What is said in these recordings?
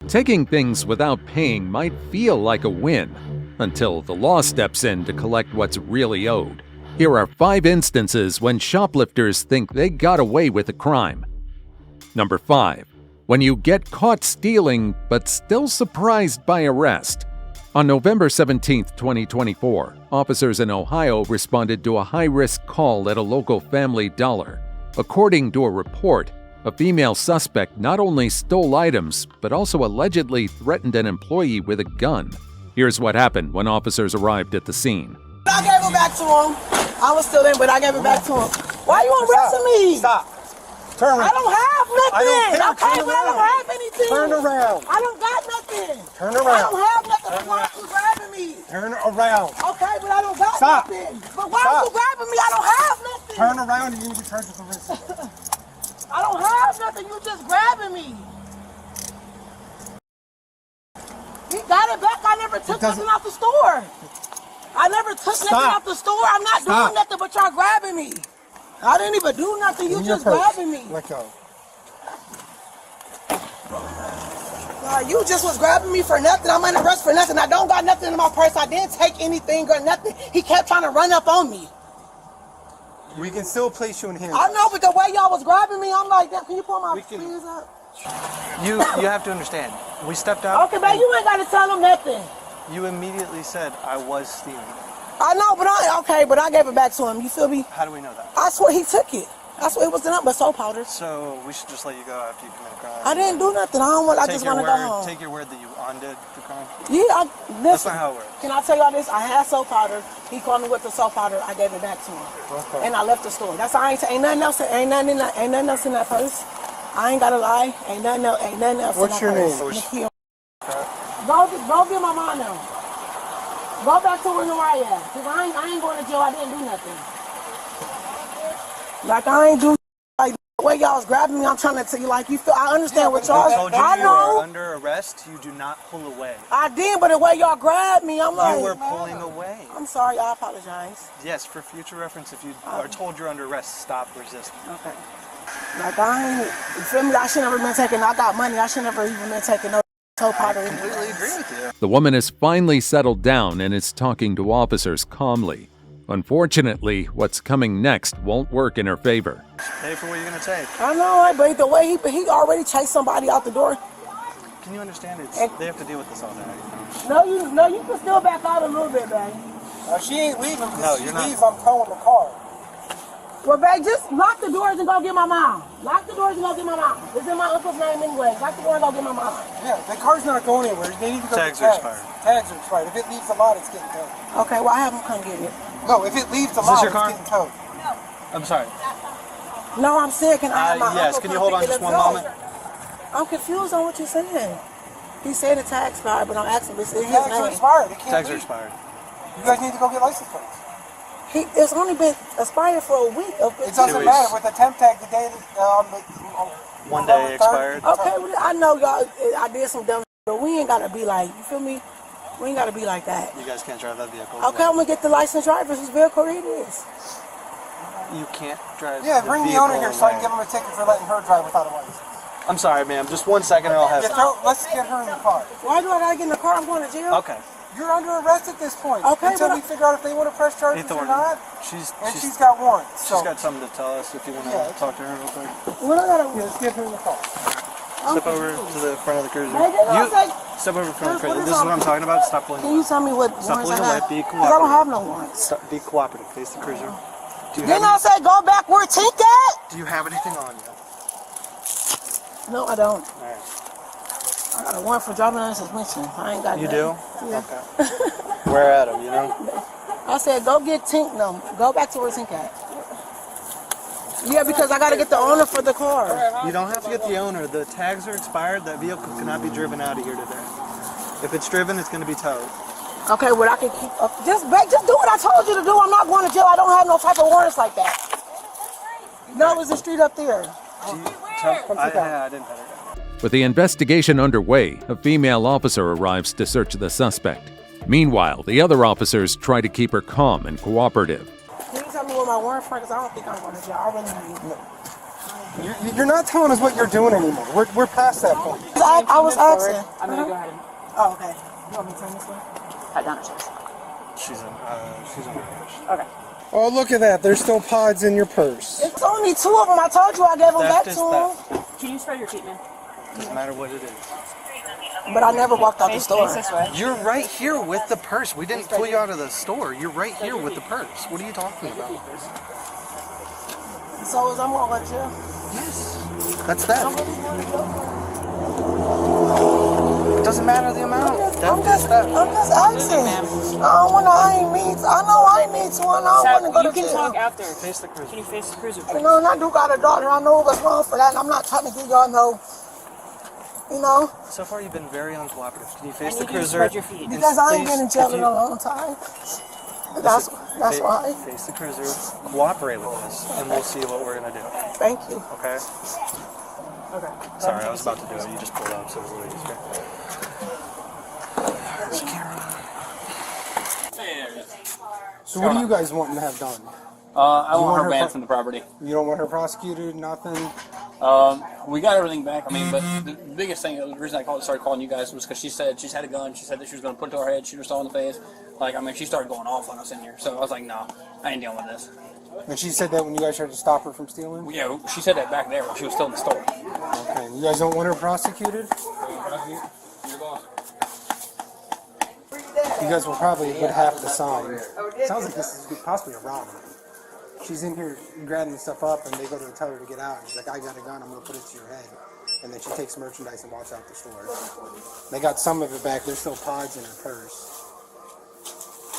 Taking things without paying might feel like a win, until the law steps in to collect what's really owed. Here are 5 instances when shoplifters think they got away with a crime. Number 5. When you get caught stealing but still surprised by arrest. On November 17, 2024, officers in Ohio responded to a high-risk call at a local Family Dollar. According to a report, a female suspect not only stole items, but also allegedly threatened an employee with a gun. Here's what happened when officers arrived at the scene. I gave it back to him. I was still in, but I gave it back to him. Why are you arresting me? Stop. Turn around. I don't have nothing. I don't care. Okay, but I don't have anything. Turn around. I don't got nothing. Turn around. I don't have nothing. Why are you grabbing me? Turn around. Okay, but I don't got Stop. nothing. But why are you grabbing me? I don't have nothing. Turn around and you're going to be charged with arrest. I don't have nothing. You just grabbing me. He got it back. I never took nothing out the store. I never took nothing out the store. I'm not doing nothing, but y'all grabbing me. I didn't even do nothing. You just grabbing me. Let go. You just was grabbing me for nothing. I'm under arrest for nothing. I don't got nothing in my purse. I didn't take anything or nothing. He kept trying to run up on me. We can still place you in here. I know, but the way y'all was grabbing me, I'm like, can you pull my sleeves up? You have to understand. We stepped out. Okay, man, you ain't got to tell him nothing. You immediately said I was stealing. I know, but I gave it back to him. You feel me? How do we know that? I swear he took it. I swear it was nothing but soap powder. So we should just let you go after you commit a crime. I didn't do nothing. I just want to go home. Take your word that you undid the crime. Yeah, That's not how it works. Can I tell y'all this? I had soap powder. He called me with the soap powder. I gave it back to him, and I left the store. That's all. Ain't nothing else. Ain't nothing else in that purse. I ain't gotta lie. Ain't nothing else. What's your name? Nikhil. Go get my mom now. Go back to where you are at. Cause I ain't going to jail. I didn't do nothing. Like I ain't do. Like the way y'all was grabbing me, I'm trying to tell you. Like you feel. I understand what y'all. I told you I you know. were under arrest. You do not pull away. I did, but the way y'all grabbed me, I'm like. You were pulling away. I'm sorry. I apologize. Yes, for future reference, if you are told you're under arrest, stop resisting. Okay. Like I ain't. You feel me? I should never been taking. I got money. I should never even been taking no soap powder. I completely agree with you. The woman has finally settled down and is talking to officers calmly. Unfortunately, what's coming next won't work in her favor. Pay for what you're going to take. I know, but the way he already chased somebody out the door. Can you understand? They have to deal with this all day. No, you can still back out a little bit, babe. She ain't leaving. No, you're not. I'm towing the car. Well, babe, just lock the doors and go get my mom. Lock the doors and go get my mom. It's in my uncle's name anyway. Lock the door and go get my mom. Yeah, the car's not going anywhere. They need to go Tags get are expired. Tags are expired. If it leaves the lot, it's getting towed. Okay, well, I have him come get it. No, if it leaves the Is lot, this your car? it's getting towed. I'm sorry. No, I'm sick and I have my yes, uncle can you come hold on pick it just one up. moment? I'm confused on what you're saying. He said the tag expired, but I'm asking if it's in his Tags are name. expired. It can't Tags are leave. expired. You guys need to go get license plates. It's only been expired for a week. It doesn't matter with the temp tag. The day One day expired. Okay, well, I know y'all. I did some dumb, but we ain't gotta be like. You feel me? We ain't gotta be like that. You guys can't drive that vehicle. Okay, I'm gonna get the licensed driver whose vehicle it is. You can't drive. Yeah, bring the owner here so I can give him a ticket for letting her drive without a license. I'm sorry, ma'am. Just 1 second and I'll have. Let's get her in the car. Why do I gotta get in the car? I'm going to jail. Okay. You're under arrest at this point. Okay, until but we figure out if they want to press charges or not. She's got warrants. She's got something to tell us if you want to talk to her real quick. What I gotta Let's get her in the car. Step over to the front of the cruiser. Step over to the front of the cruiser. This is what I'm talking about. Stop pulling. Can you tell me what Stop warrants I pulling away. have? Be Because I don't cooperative. have no warrants. Be cooperative. Face the cruiser. Didn't I say go back where Tink at? Do you have anything on you? No, I don't. All right. I got a warrant for driving under suspension. I ain't got You nothing. do? Yeah. Okay. Where at him? You know. I said go get Tink. No, go back to where Tink at. Yeah, because I gotta get the owner for the car. You don't have to get the owner. The tags are expired. That vehicle cannot be driven out of here today. If it's driven, it's going to be towed. Okay, well I can keep up. Just do what I told you to do. I'm not going to jail. I don't have no type of warrants like that. No, it's the street up there. I didn't have it. With the investigation underway, a female officer arrives to search the suspect. Meanwhile, the other officers try to keep her calm and cooperative. Can you tell me what my warrant for? Because I don't think I'm going to jail. I really need it. You're not telling us what you're doing anymore. We're past that point. I was asking. I'm gonna go ahead and. Oh, okay. You want me to turn this way? Pat down her chest. She's on her purse. Okay. Oh, look at that. There's still pods in your purse. It's only 2 of them. I told you I gave them back to him. Can you spread your feet, man? Doesn't matter what it is. But I never walked out the store. Face this way. You're right here with the purse. We didn't pull you out of the store. You're right here with the purse. What are you talking about? So is I'm gonna let you. Yes. That's that. It doesn't matter the amount. I'm just asking. I know I ain't mean to. I don't want to go to You can jail. talk after. Face the cruiser. Can you face the cruiser? You know, and I do got a daughter. I know what's wrong for that. And I'm not trying to give y'all no, you know. So far, you've been very uncooperative. Can you I face the need you to cruiser? spread your feet. Because I ain't Please, been in jail if in you- a long time. That's why. Face the cruiser. Cooperate with us, and we'll see what we're gonna do. Thank you. Okay. Okay. Sorry, I was about to do it. You just pulled up, so it was a little easier. There's a camera. So what are you guys wanting to have done? I You want want her her banned pro- from the property. You don't want her prosecuted? Nothing? We got everything back. I mean, but the biggest thing, the reason I started calling you guys was because she said she's had a gun. She said that she was going to put it to her head, shoot herself in the face. Like, I mean, she started going off on us in here. So I was like, no, I ain't dealing with this. And she said that when you guys tried to stop her from stealing? Well, yeah, she said that back there when she was still in the store. Okay. You guys don't want her prosecuted? You guys will probably would have to sign. Sounds like this is possibly a robbery. She's in here grabbing the stuff up, and they go to tell her to get out. She's like, I got a gun, I'm going to put it to your head. And then she takes merchandise and walks out the store. They got some of it back. There's still pods in her purse.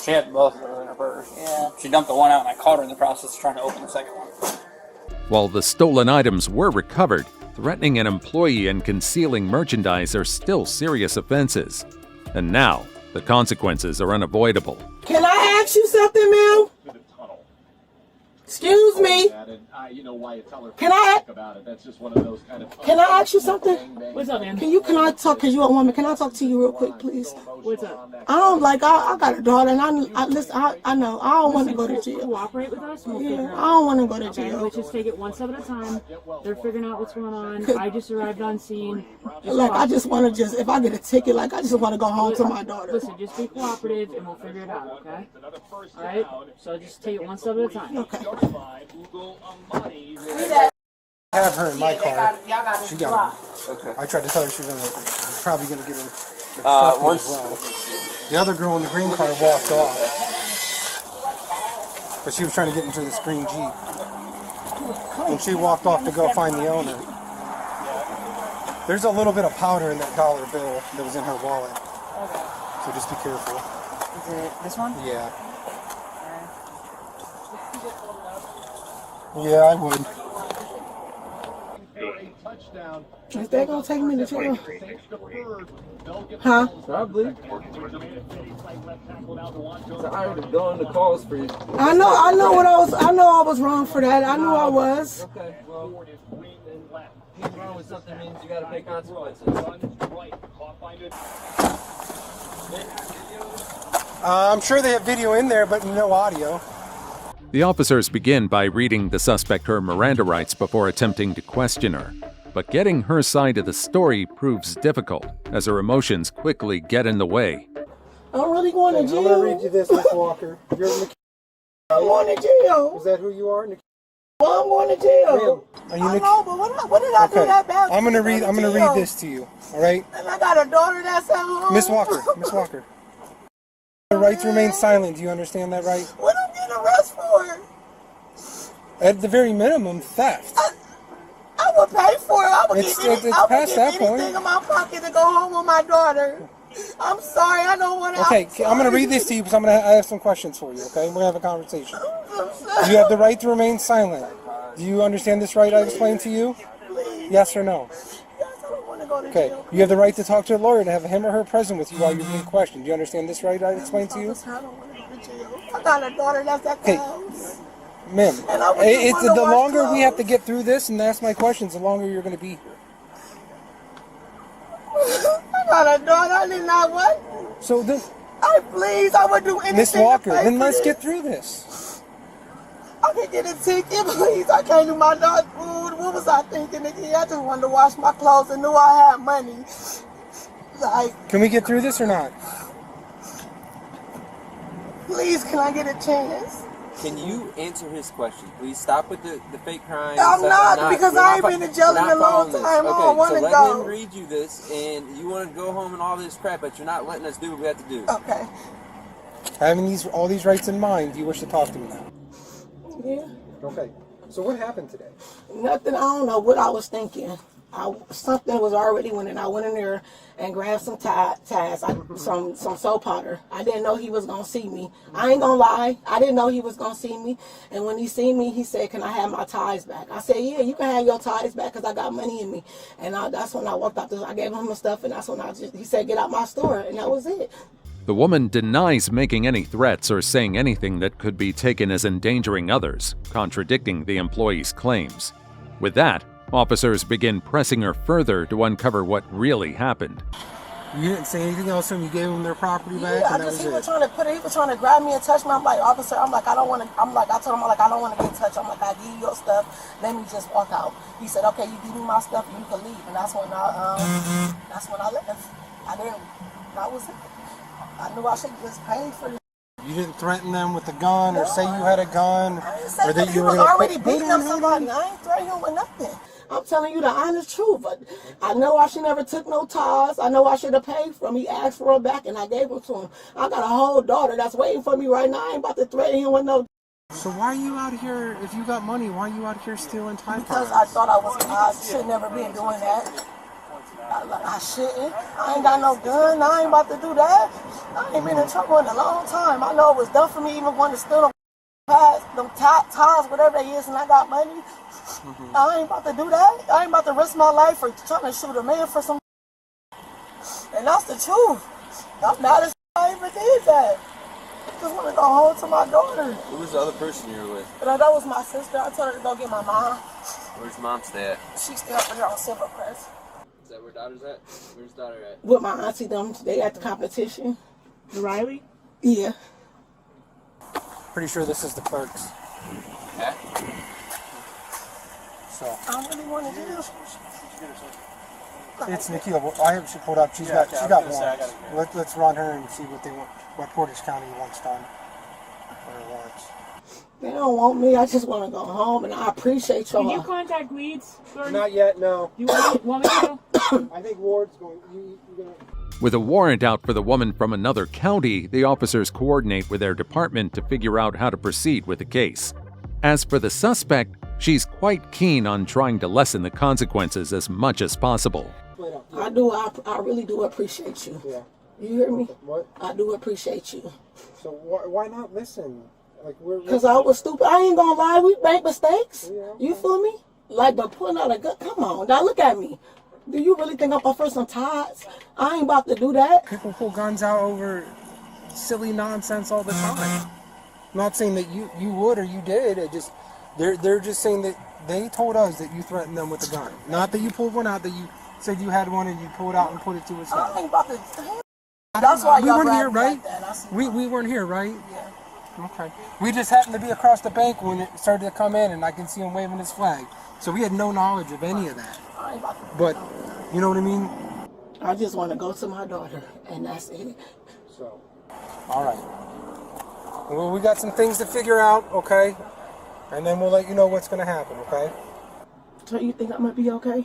She had both of them in her purse. Yeah. She dumped the one out, and I caught her in the process of trying to open the second one. While the stolen items were recovered, threatening an employee and concealing merchandise are still serious offenses. And now, the consequences are unavoidable. Can I ask you something, ma'am? Excuse me. Can I ask you something? What's up, man? Can I talk? Cause you're a woman. Can I talk to you real quick, please? What's up? I got a daughter, and I know I don't want to go to jail. Cooperate with us, and we'll Yeah, figure it I out. don't want to go to Okay, jail. let's just take it one step at a time. They're figuring out what's going on. I just arrived on scene. I just want to if I get a ticket, I just want to go home to my daughter. Listen, just be cooperative, and we'll figure it out. Okay? All right. So just take it one step at a time. Okay. I have her in my car. She got her. Okay. I tried to tell her she was probably going to get her as well. The other girl in the green car walked off. But she was trying to get into this green Jeep. And she walked off to go find the owner. There's a little bit of powder in that dollar bill that was in her wallet. So just be careful. Is it this one? Yeah. Yeah, I would. Is that gonna take me to jail? Huh? Probably. So I already going to calls for you. I know I was wrong for that. I knew I was. Okay, well, being wrong with something means you gotta pay consequences. I'm sure they have video in there, but no audio. The officers begin by reading the suspect her Miranda rights before attempting to question her. But getting her side of the story proves difficult, as her emotions quickly get in the way. I'm really going to I'm jail. going to read you this, Miss Walker. You're Nikki. I'm going to jail. Is that who you are, Nikki? Well, I'm going to jail. Are you I Nikki? know, but what did I do that bad? I'm gonna read this to you. All right, And I got a daughter that's at home. Miss Walker. Miss Walker. The right to remain silent. Do you understand that right? What I'm getting arrested for? At the very minimum, theft. I would pay for it. I would It's give past that anything point. in my pocket to go home with my daughter. I'm sorry, I don't want to. Okay, I'm gonna read this to you because I have some questions for you. Okay, we're gonna have a conversation. You have the right to remain silent. Do you understand this right I explained to you? Yes or no? Yes, I don't want to go to Okay. jail. You have the right to talk to a lawyer to have him or her present with you while you're being questioned. Do you understand this right I explained to you? I don't want to go to jail. I got a daughter that's at the house. Ma'am, And I would just it's wanna the wash longer we have to clothes. get through this and ask my questions, the longer you're going to be here. I got a daughter. I did not want. So this, I would do anything. Miss to Walker, pay then for let's this. get through this. I can get a ticket, please. I can't do my daughter's food, what was I thinking, nigga? I just wanted to wash my clothes and knew I had money. Like, can we get through this or not? please, can I get a chance? Can you answer his question? Please stop with the fake crying. I'm not, because I ain't been to jail in a long time. I don't want to so go. let him read you this, and you want to go home and all this crap, but you're not letting us do what we have to do. Okay. Having all these rights in mind, do you wish to talk to me now? Yeah. Okay. So what happened today? Nothing. I don't know what I was thinking. Something was already winning. I went in there and grabbed some ties, some soap powder. I didn't know he was gonna see me. I ain't gonna lie. I didn't know he was gonna see me. And when he seen me, he said, "Can I have my ties back?" I said, "Yeah, you can have your ties back because I got money in me." And that's when I walked out. I gave him my stuff, and that's when he said, "Get out my store," and that was it. The woman denies making any threats or saying anything that could be taken as endangering others, contradicting the employee's claims. With that, officers begin pressing her further to uncover what really happened. You didn't say anything else to him? You gave them their property back, Yeah, and that was he it? was trying to grab me and touch me. I'm like, "Officer," I told him, I don't want to get touched. I'm like, "I give you your stuff, let me just walk out." He said, "Okay, you give me my stuff, you can leave." And that's when I left. That was it. I knew I should just pay for it. You didn't threaten them with a gun or say you had a gun? I didn't say Or that that. you He were was gonna already put- beating up somebody. I ain't threatening him with nothing. I'm telling you the honest truth. But I know I should never took no ties. I know I should have paid for him. He asked for them back and I gave them to him. I got a whole daughter that's waiting for me right now. I ain't about to threaten him with no. So why are you out here, if you got money, why are you out here stealing time Because cards? I thought I should never be doing that. I shouldn't. I ain't got no gun. I ain't about to do that. I ain't been in trouble in a long time. I know it was done for me even when to steal them pads, them ties, whatever they is, and I got money. I ain't about to do that. I ain't about to risk my life for trying to shoot a man for some. And that's the truth. I'm not as I even did that. Just want to go home to my daughter. Who was the other person you were with? And that was my sister. I told her to go get my mom. Where's mom stay at? She's still up there on Silver Crest. Is that where daughter's at? Where's daughter at? With my auntie, them, they at the competition. Riley? Yeah. Pretty sure this is the clerks. Yeah. So I really want to do this. it's Nikita. I have she pulled up. She's got warrants. Let's run her and see what they want. What Portage County wants done for her warrants. They don't want me. I just want to go home, and I appreciate y'all. Did you contact Leeds? Not yet. No. You want me to? I think Ward's going. You gonna. With a warrant out for the woman from another county, the officers coordinate with their department to figure out how to proceed with the case. As for the suspect, she's quite keen on trying to lessen the consequences as much as possible. I do. I really do appreciate you. Yeah. You hear me? What? I do appreciate you. So why not listen? Like we're. Because I was stupid. I ain't gonna lie. We make mistakes. Yeah. You feel me? Like, but pulling out a gun. Come on. Now look at me. Do you really think I'm gonna first some ties? I ain't about to do that. People pull guns out over silly nonsense all the time. I'm not saying that you would or you did. It just they're just saying that they told us that you threatened them with a gun. Not that you pulled one out. That you said you had one and you pulled out and put it to his head. I ain't about to. That's why we y'all weren't here, grabbed me right? like that. We weren't here, right? Yeah. Okay. We just happened to be across the bank when it started to come in, and I can see him waving his flag. So we had no knowledge of any of that. I ain't about to. But you know what I mean? I just want to go to my daughter, and that's it. So, all right. Well, we got some things to figure out, okay? And then we'll let you know what's going to happen, okay? So you think I'm gonna be okay?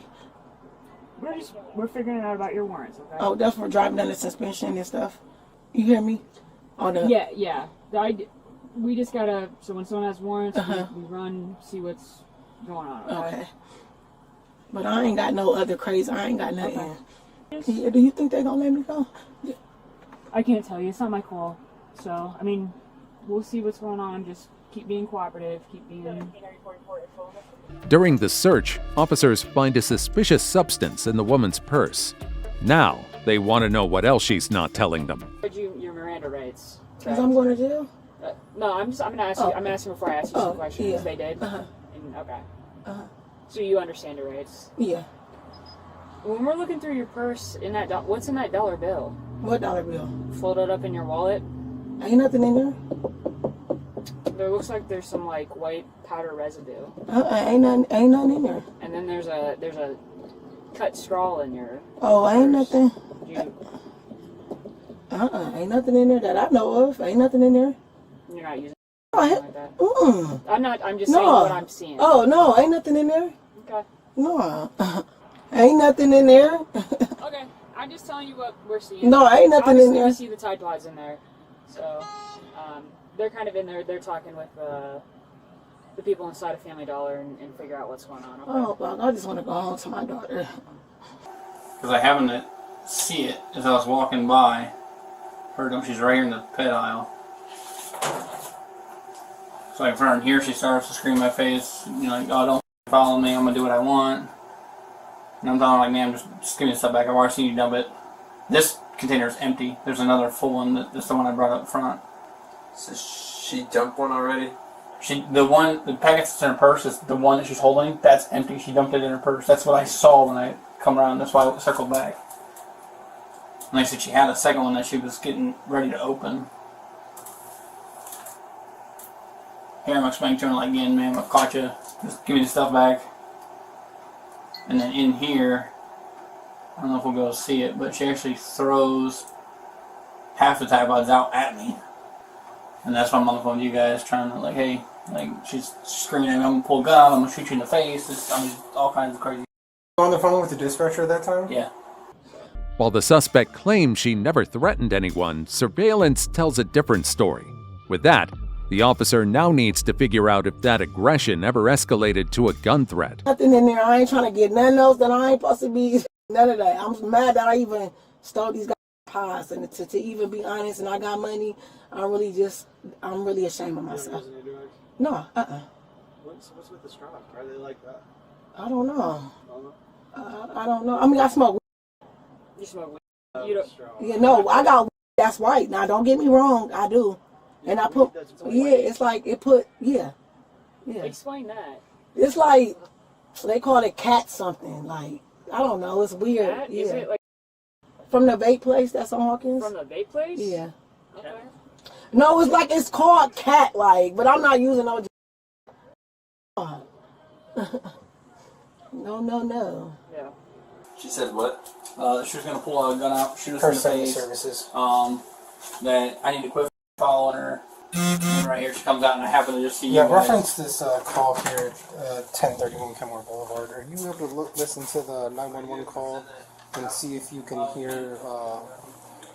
We're figuring out about your warrants, okay? Oh, that's for driving under suspension and stuff. You hear me? Oh, no. Yeah. We just gotta. So when someone has warrants, we run, see what's going on. Okay. But I ain't got no other crazy. I ain't got nothing. Yeah, do you think they're gonna let me go? I can't tell you. It's not my call. So I mean, we'll see what's going on. Just keep being cooperative. Keep being. During the search, officers find a suspicious substance in the woman's purse. Now, they want to know what else she's not telling them. Your Miranda rights. Because I'm going to jail? No, I'm gonna ask you. I'm asking before I ask you some questions. Yeah. They did. Uh-huh. Okay. Uh-huh. So you understand your rights. Yeah. When we're looking through your purse, what's in that dollar bill? What dollar bill? Folded up in your wallet. Ain't nothing in there. There looks like there's some like white powder residue. Ain't nothing in there. And then there's a cut straw in your. Oh, ain't purse. nothing. You, Ain't nothing in there that I know of. Ain't nothing in there. you're not using Oh, something like that. I'm not. I'm just saying what I'm seeing. Oh no, ain't nothing in there. Okay. No, ain't nothing in there. Okay. I'm just telling you what we're seeing. No, ain't nothing in Obviously, there. we see the Tide Pods in there, so they're kind of in there. They're talking with the people inside of Family Dollar and figure out what's going on. Okay? Oh, well, I just want to go home to my daughter. Because I happened to see it as I was walking by. Heard them. She's right here in the pet aisle. So like from here, she starts to scream in my face, you know, like, "Oh, don't follow me. I'm gonna do what I want." And I'm telling her, like, "Man, just give me the stuff back. I've already seen you dump it. This container is empty. There's another full one. That's the one I brought up front." So she dumped one already? The packet that's in her purse is the one that she's holding. That's empty. She dumped it in her purse. That's what I saw when I come around. That's why I circled back. And like I said, she had a second one that she was getting ready to open. Here I'm explaining to her, like, "Again, ma'am, I've caught you. Just give me the stuff back." And then in here, I don't know if we'll be able to see it, but she actually throws half the Tide Pods out at me. And that's why I'm on the phone with you guys, trying to, like, hey, like, she's screaming at me, "I'm gonna pull a gun, I'm gonna shoot you in the face." I mean, all kinds of crazy. On the phone with the dispatcher at that time? Yeah. While the suspect claims she never threatened anyone, surveillance tells a different story. With that, the officer now needs to figure out if that aggression ever escalated to a gun threat. Nothing in there. I ain't trying to get nothing else that I ain't supposed to be. None of that. I'm mad that I even stole these guys' pies. And to even be honest, and I got money, I'm really ashamed of myself. No, What's with the straw? Why are they like that? I don't know. I don't know. I mean, I smoke. You smoke weed. You don't. Yeah, no, I got that's white. Now, don't get me wrong, I do. And I put, it's like, yeah. Explain that. It's like, they call it cat something. Like, I don't know, it's weird. Cat? Yeah. Is it like From the vape place that's on Hawkins? from the vape place? Yeah. Okay. No, it's called cat, like, but I'm not using no. No. Yeah. She said what? She was gonna pull a gun out, shoot us Her in the safety face. services. That I need to quit following her. And right here, she comes out, and I happen to just see you Yeah, guys. reference this call here at 1031 Kenmore Boulevard. Are you able to listen to the 911 call and see if you can hear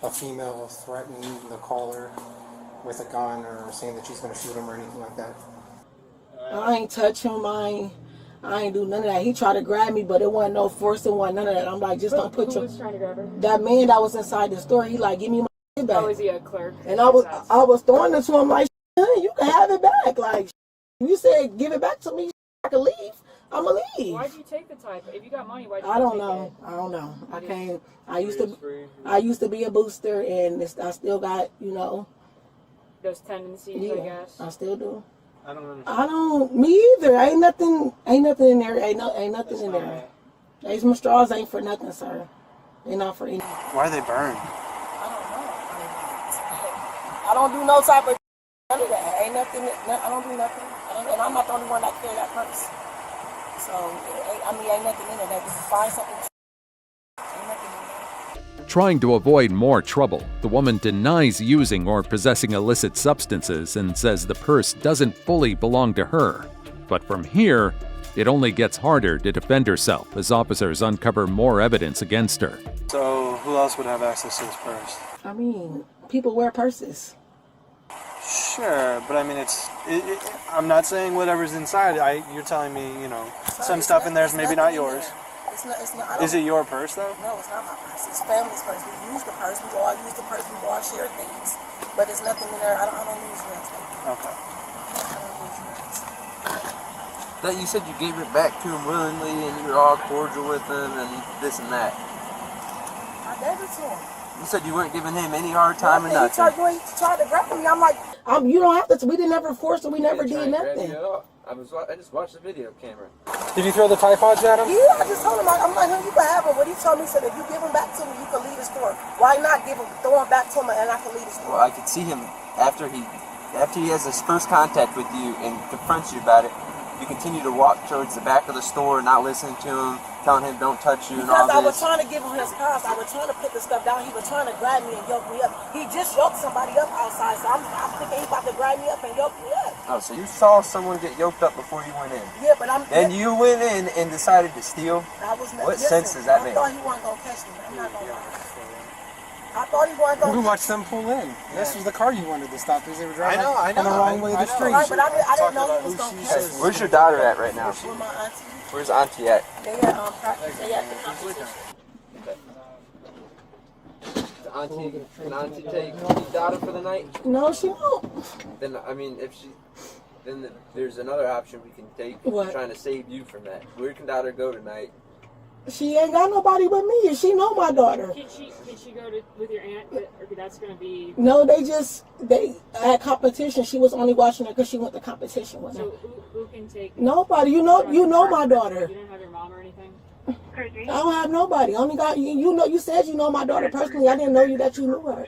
a female threatening the caller with a gun or saying that she's going to shoot him or anything like that? I ain't touch him. I ain't do none of that. He tried to grab me, but it wasn't no force. It wasn't none of that. I'm like, just don't put Who your. was trying to grab her? That man that was inside the store, he like, give me my shit back. Oh, is he a clerk? And I was throwing it to him like, you can have it back. Like, you said, give it back to me. I can leave. I'ma leave. Why'd you take the type? If you got money, why'd you I don't take know. it? I don't know. I can't. I used to be a booster, and I still got, Those tendencies, yeah, I guess. I still do. I don't understand. Me either. Ain't nothing in there. Ain't nothing in there. These my straws ain't for nothing, sir. They're not for anything. Why are they burned? I don't do no type of none of that. Ain't nothing. I don't do nothing. And I'm not the only one that carry that purse. So, ain't nothing in there. Just find something. Ain't nothing in there. Trying to avoid more trouble, the woman denies using or possessing illicit substances and says the purse doesn't fully belong to her. But from here, it only gets harder to defend herself as officers uncover more evidence against her. So who else would have access to this purse? I mean, people wear purses. Sure, but I mean, I'm not saying whatever's inside. You're telling me, some stuff in there is maybe not yours. It's not. Is it your purse though? No, it's not my purse. It's family's purse. We use the purse. We all use the purse. We all share things. But there's nothing in there. I don't use yours. Okay. I don't use yours. That you said you gave it back to him willingly and you were all cordial with him and this and that. I gave it to him. You said you weren't giving him any hard time and nothing. He tried to grab me. I'm like, you don't have to. We didn't ever force it. We never did nothing. I just watched the video camera. Did you throw the Tide Pods at him? Yeah, I just told him, I'm like, you can have them. What he told me, he said, if you give them back to me, you can leave the store. Why not throw them back to him and I can leave the store? Well, I could see him after he after he has his first contact with you and confronts you about it, you continue to walk towards the back of the store, not listening to him, telling him don't touch you and all Because I was this. trying to give him his props. I was trying to put the stuff down. He was trying to grab me and yoke me up. He just yoked somebody up outside, so I'm thinking he about to grab me up and yoke me up. Oh, so you saw someone get yoked up before you went in? Yeah, but I'm... Then you went in and decided to steal? What sense does that make? I thought he wasn't going to catch me. I'm not going to lie. I thought he wasn't going We to... watched them pull in. This was the car you wanted to stop because they were driving I know, on the wrong way of the street. Right, but I didn't know he was going to catch me. Where's your daughter at right now? With my auntie. Where's Auntie at? They at practice. They at the competition. Can Auntie take your daughter for the night? No, she won't. Then, I mean, then there's another option we can take. What? Trying to save you from that. Where can daughter go tonight? She ain't got nobody but me, and she know my daughter. Can she go with your aunt? Or that's going to be... No, they at competition. She was only watching her because she went to competition with her. So who can take... Nobody. You know my daughter. You don't have your mom or anything? I don't have nobody. I only got you. You know, you said you know my daughter personally. I didn't know that you knew her.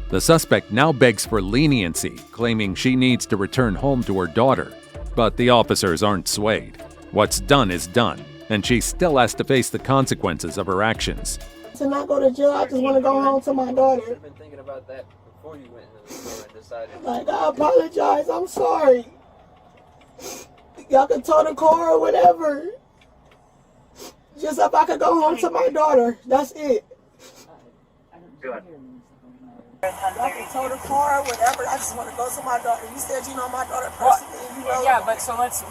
The suspect now begs for leniency, claiming she needs to return home to her daughter. But the officers aren't swayed. What's done is done, and she still has to face the consequences of her actions. To not go to jail, I just want to go home to my daughter. You should have been thinking about that before you went into the store and decided. Like, I apologize. I'm sorry. Y'all can tow the car or whatever. Just if I could go home to my daughter. That's it. Y'all can tow the car or whatever. I just want to go to my daughter. You said you know my daughter personally. And you know Yeah, but so what's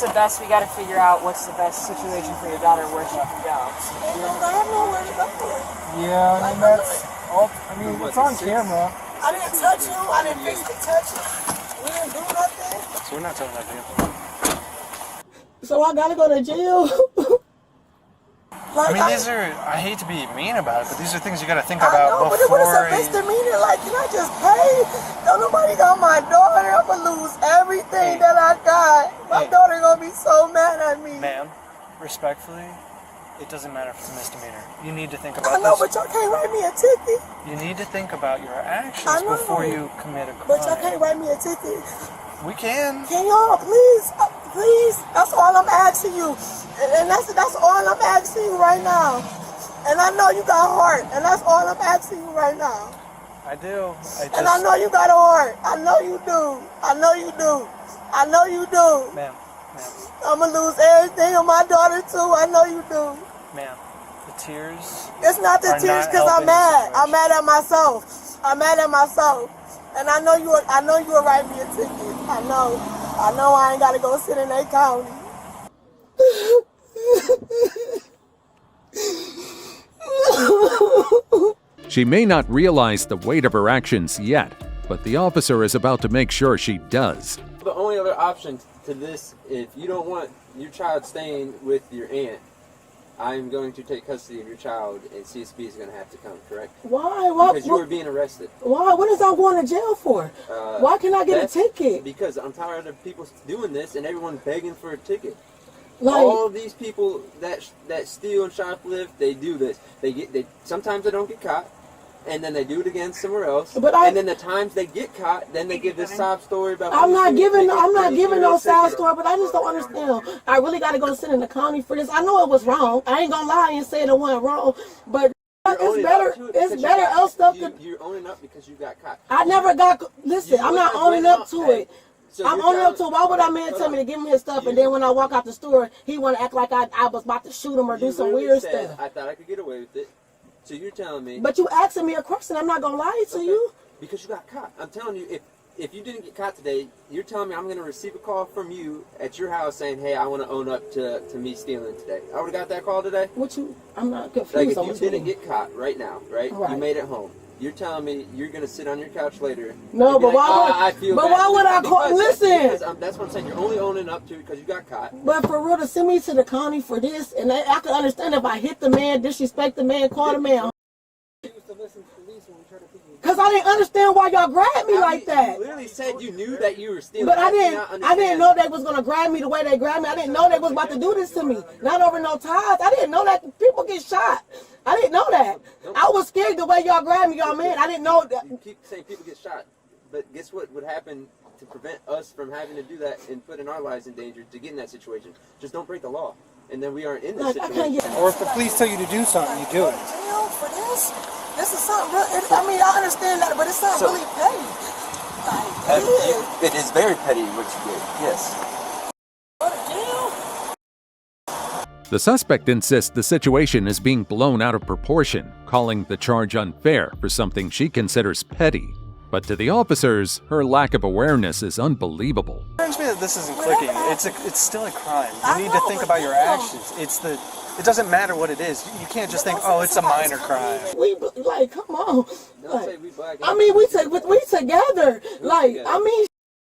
the best? We got to figure out what's the best situation for your daughter where she can go. I have nowhere to go. Yeah, I mean, that's all. I mean, it's on camera. I didn't touch you. I didn't physically touch you. We didn't do nothing. So we're not telling that vehicle. So I gotta go to jail. I mean, I hate to be mean about it, but these are things you got to think I about know, but before. it's a misdemeanor. Like, can I just pay? Don't nobody got my daughter. I'm gonna lose everything that I got. My daughter gonna be so mad at me. Ma'am, respectfully, it doesn't matter if it's a misdemeanor. You need to think I about know, this. but y'all can't write me a ticket. You need to think about your actions I know. before you commit a crime. But y'all can't write me a ticket. We can. Can y'all please? Please? That's all I'm asking you. And that's all I'm asking you right now. And I know you got heart. And that's all I'm asking you right now. I do. And I know you got a heart. I know you do. I know you do. I know you do. Ma'am. I'm going to lose everything on my daughter too. I know you do. Ma'am, the tears. It's not the are tears not because I'm helping the mad. situation. I'm mad at myself. I'm mad at myself. And I know you will write me a ticket. I know I ain't got to go sit in that county. She may not realize the weight of her actions yet, but the officer is about to make sure she does. The only other option to this, if you don't want your child staying with your aunt, I'm going to take custody of your child, and CSP is going to have to come, correct? Why? Because you were being arrested. Why? What is I going to jail for? Why can't I get a ticket? Because I'm tired of people doing this and everyone begging for a ticket. Like, all of these people that steal and shoplift, they do this. Sometimes they don't get caught, and then they do it again somewhere else. And then the times they get caught, then they give this sob story about. I'm not giving no sad story, but I just don't understand. I really got to go sit in the county for this. I know it was wrong. I ain't gonna lie and say it wasn't wrong, but it's better. It's better else stuff. You're owning up because you got caught. I never got. Listen, I'm not owning up to it. I'm owning up to it. Why would that man tell me to give him his stuff, and then when I walk out the store, he want to act like I was about to shoot him or do some weird stuff? I thought I could get away with it. So you're telling me. But you asking me a question. I'm not gonna lie to you. Because you got caught. I'm telling you, if you didn't get caught today, you're telling me I'm going to receive a call from you at your house saying, hey, I want to own up to me stealing today. I would have got that call today? I'm not confused. Like, if you didn't get caught right now, right? You made it home. You're telling me you're going to sit on your couch later. No, but why would I call? Listen. Because that's what I'm saying. You're only owning up to it because you got caught. But for real, to send me to the county for this, and I could understand if I hit the man, disrespect the man, call the man. Because I didn't understand why y'all grabbed me like that. You literally said you knew that you were stealing. But I didn't know they was going to grab me the way they grabbed me. I didn't know they was about to do this to me. Not over no ties. I didn't know that people get shot. I didn't know that. I was scared the way y'all grabbed me, y'all man. I didn't know that. You keep saying people get shot, but guess what would happen to prevent us from having to do that and putting our lives in danger to get in that situation? Just don't break the law, and then we aren't in this situation. Or if the police tell you to do something, you do it. Jail for this? This is something real. I mean, I understand that, but it's something really petty. Like, It is very petty what you did. Yes. go to jail? The suspect insists the situation is being blown out of proportion, calling the charge unfair for something she considers petty. But to the officers, her lack of awareness is unbelievable. It concerns me that this isn't clicking. It's still a crime. You need to think about your actions. It doesn't matter what it is. You can't just think, oh, it's a minor crime. We like, come on. Don't say we black. I mean, we together. Like, I mean,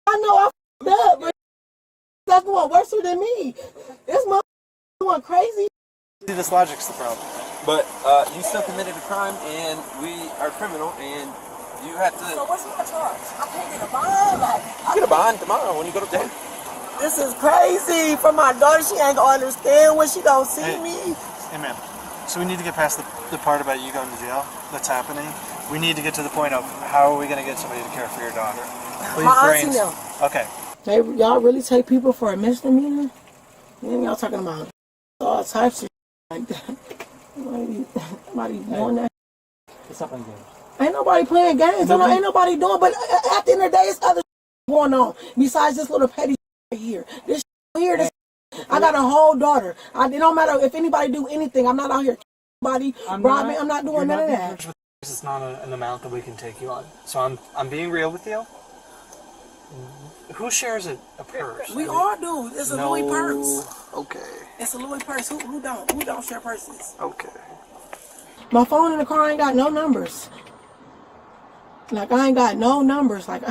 I know I f***ed up, but that's going worse than me. This mother going crazy. See, this logic's the problem. But you still committed a crime, and we are criminal, and you have to. So what's my charge? I can't get a bond. Like, Get a bond tomorrow when you go to jail. this is crazy for my daughter. She ain't gonna understand when she gonna see me. Hey, man. So we need to get past the part about you going to jail that's happening. We need to get to the point of how are we going to get somebody to care for your daughter. Please, My auntie brains. know. Okay. Hey, y'all really take people for a misdemeanor? Then y'all talking about all types of like that. Nobody doing that. It's not like games. Ain't nobody playing games. Ain't nobody doing. But at the end of the day, it's other going on besides this little petty right here. This here. This. I got a whole daughter. It don't matter if anybody do anything. I'm not out here. Body robbing. I'm not doing none of that. This is not an amount that we can take you on. So I'm being real with you. Who shares a purse? We all do. It's a Louis purse. Okay. It's a Louis purse. Who don't? Who don't share purses? Okay. My phone in the car ain't got no numbers. Like I ain't got no numbers. Like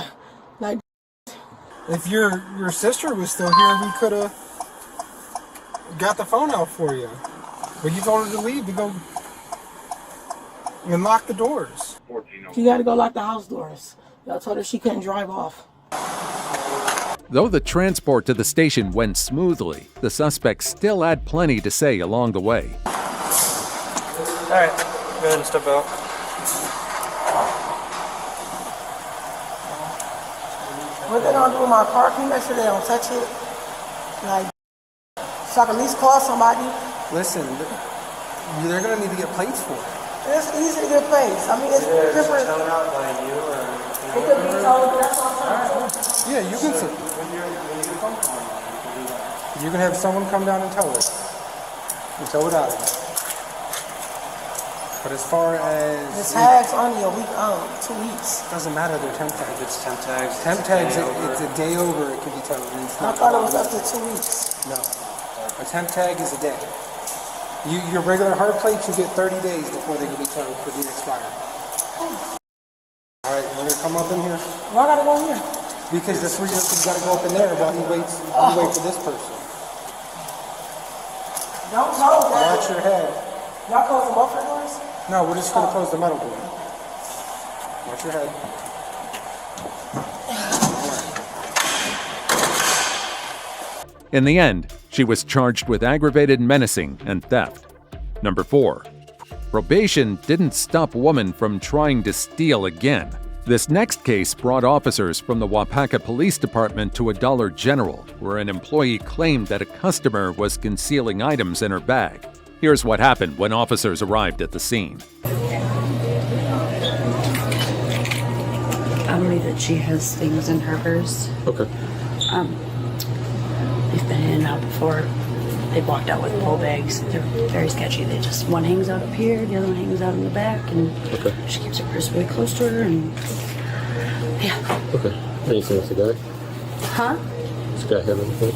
If your sister was still here, we could have got the phone out for you. But you told her to leave to go and lock the doors. she got to go lock the house doors. Y'all told her she couldn't drive off. Though the transport to the station went smoothly, the suspect still had plenty to say along the way. All right. Go ahead and step out. What they gonna do with my car? Can you make sure they don't touch it? Like, so I can at least call somebody. Listen, they're gonna need to get plates for it. It's easy to get plates. I mean, it's different. It could be told, but that's what I'm trying to do. Yeah, you can. You can have someone come down and tow it. And tow it out. But as far The as tag's only a week old, 2 weeks. doesn't matter, they're temp tags. It's temp tags. Temp tags, it's a day over. It can be towed. And it's I not thought it was up to 2 weeks. No, a temp tag is a day. Your regular hard plates, you get 30 days before they can be towed for the expired. All right, we're gonna come up in here Why I gotta go here? because this reason you gotta go up in there while you wait for this person. Don't close that. Watch your head. Y'all closing both the doors? No, we're just gonna close the metal door. Watch your head. In the end, she was charged with aggravated menacing and theft. Number 4. Probation didn't stop woman from trying to steal again. This next case brought officers from the Wapaka Police Department to a Dollar General, where an employee claimed that a customer was concealing items in her bag. Here's what happened when officers arrived at the scene. I believe that she has things in her purse. Okay. They've been in and out before. They walked out with pull bags. They're very sketchy. One hangs out up here, the other one hangs out in the back, and she keeps her purse really close to her, and yeah. Okay. Anything with the guy? Huh? Does the guy have anything?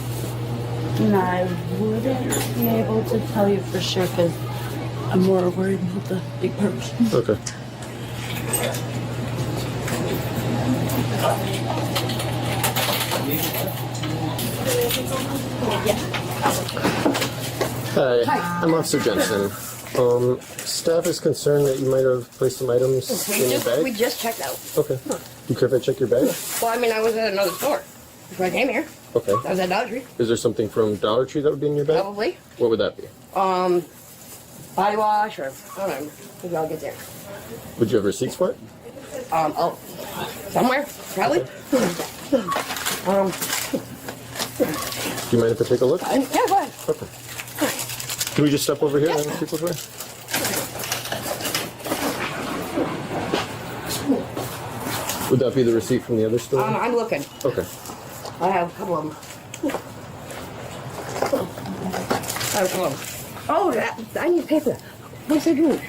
And I wouldn't be able to tell you for sure because I'm more worried about the big purse. Okay. Hi, I'm Officer Jensen. Staff is concerned that you might have placed some items in your bag. We just checked out. Okay. You care if I check your bag? Well, I mean, I was at another store before I came here. Okay. I was at Dollar Tree. Is there something from Dollar Tree that would be in your bag? Probably. What would that be? body wash or I don't know. Maybe I'll get there. Would you have receipts for it? Oh, somewhere probably. Do you mind if I take a look? Yeah, go ahead. Okay. Can we just step over here and speak with her? Would that be the receipt from the other store? I'm looking. Okay. I have a couple of them. Oh, I need paper. What's it doing?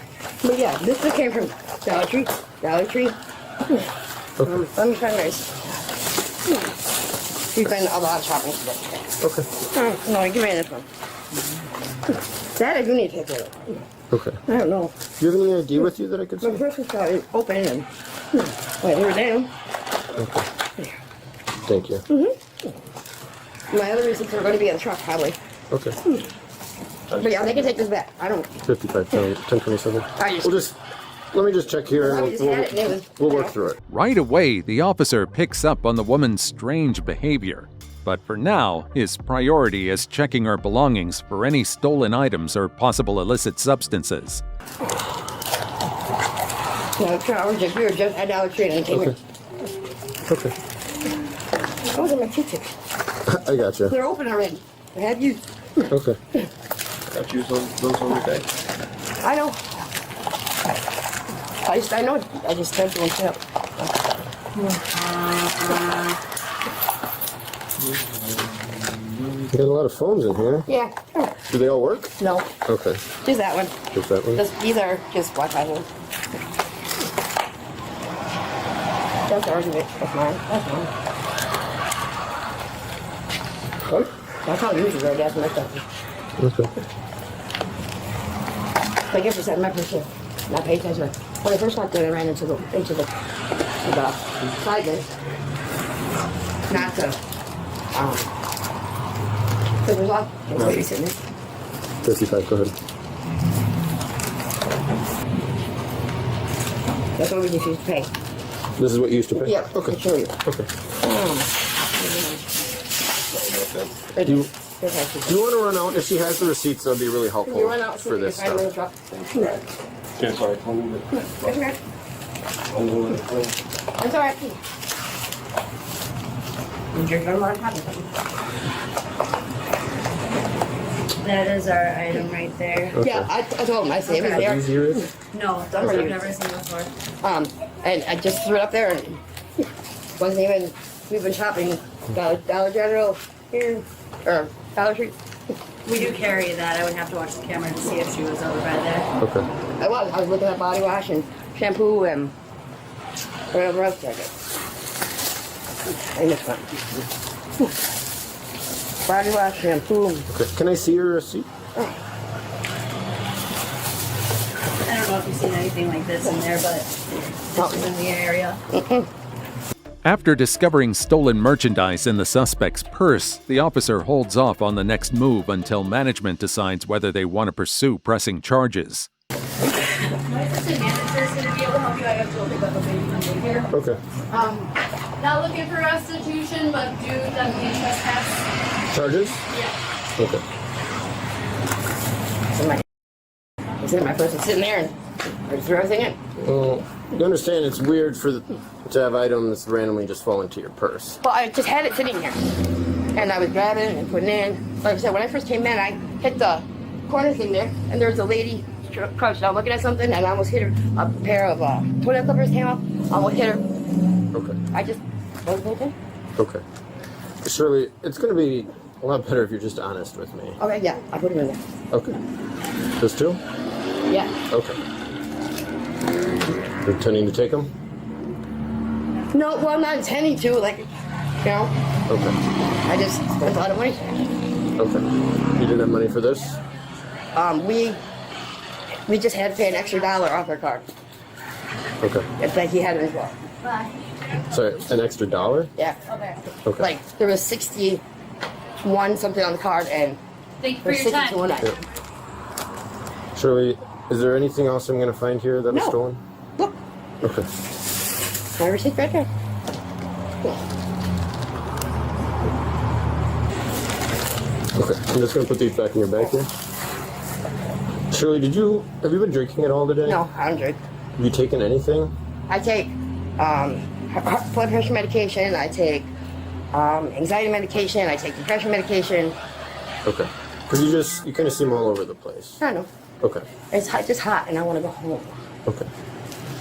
But yeah, this came from Dollar Tree. Dollar Tree. Okay. Let me try this. She's been a lot of shopping today. Okay. No, give me this one. That I do need to take care of. Okay. I don't know. Do you have any ID with you that I could see? My purse is open and wait, here down. Okay. Thank you. My other receipts are going to be in the truck probably. Okay. But yeah, they can take this back. I don't. 1027. Let me just check here and we'll work through it. Right away, the officer picks up on the woman's strange behavior. But for now, his priority is checking her belongings for any stolen items or possible illicit substances. No, we were just at Dollar Tree and I came here. Okay. Those are my tickets. I gotcha. They're open already. I have you. Okay. Got you those on your day. I know. I know. I just spent one tip. You got a lot of phones in here. Yeah. Do they all work? No. Okay. Just that one. Just that one? These are just Wi-Fi ones. That's ours, is it? That's mine. That's mine. What? That's how I use it, right? That's my stuff. Okay. I guess it's at my purse here. Not pay attention. When I first got there, I ran into the side bin. Not the because there's a lot of ladies in it. 55, go ahead. That's what we used to pay. This is what you used to pay? Yeah, Okay. I'll show you. Okay. Do you want to run out? If she has the receipts, that would be really helpful you run out for this if I really stuff. drop? Yeah, sorry. That's okay. That's all right. You're going to learn how to. That is our item right there. Okay. Yeah, I told him. I said it was Are there. these yours? No, those I've never seen before. And I just threw it up there and wasn't even. We've been shopping Dollar General here or Dollar Tree. We do carry that. I would have to watch the camera to see if she was over by there. Okay. I was looking at body wash and shampoo and whatever else I get. And this one. Body wash, shampoo. Okay. Can I see your receipt? I don't know if you've seen anything like this in there, but this is in the area. After discovering stolen merchandise in the suspect's purse, the officer holds off on the next move until management decides whether they want to pursue pressing charges. My assistant manager is going to be able to help you. I have to go pick up a baby from here. Okay. Not looking for restitution, but do definitely trespass. Charges? Yeah. Okay. It's in my purse. It's sitting there and I just threw everything in. Well, you understand it's weird to have items randomly just fall into your purse. Well, I just had it sitting here. And I was grabbing it and putting it in. Like I said, when I first came in, I hit the corner thing there, and there was a lady crouched down looking at something, and I almost hit her. A pair of toilet clippers came up. I almost hit her. Okay. I just wasn't thinking. Okay. Shirley, it's going to be a lot better if you're just honest with me. Okay, yeah, I put them in there. Okay. Those two? Yeah. Okay. You're intending to take them? No, well, I'm not intending to, like, you know. Okay. I just spent a lot of money. Okay. You didn't have money for this? We just had to pay an extra $1 off our card. Okay. It's like he had it as well. Bye. Sorry, an extra $1? Yeah. Okay. Okay. Like, there was 61 something on the card, and Thank you for there's your time. 62 on that. Yeah. Shirley, is there anything else I'm going to find here that was No. stolen? Look, Okay. my receipt right there. Okay. I'm just going to put these back in your bag here. Shirley, have you been drinking at all today? No, I don't drink. Have you taken anything? I take blood pressure medication. I take anxiety medication. I take depression medication. Okay. Because you kind of seem all over the place. I know. Okay. It's just hot, and I want to go home. Okay.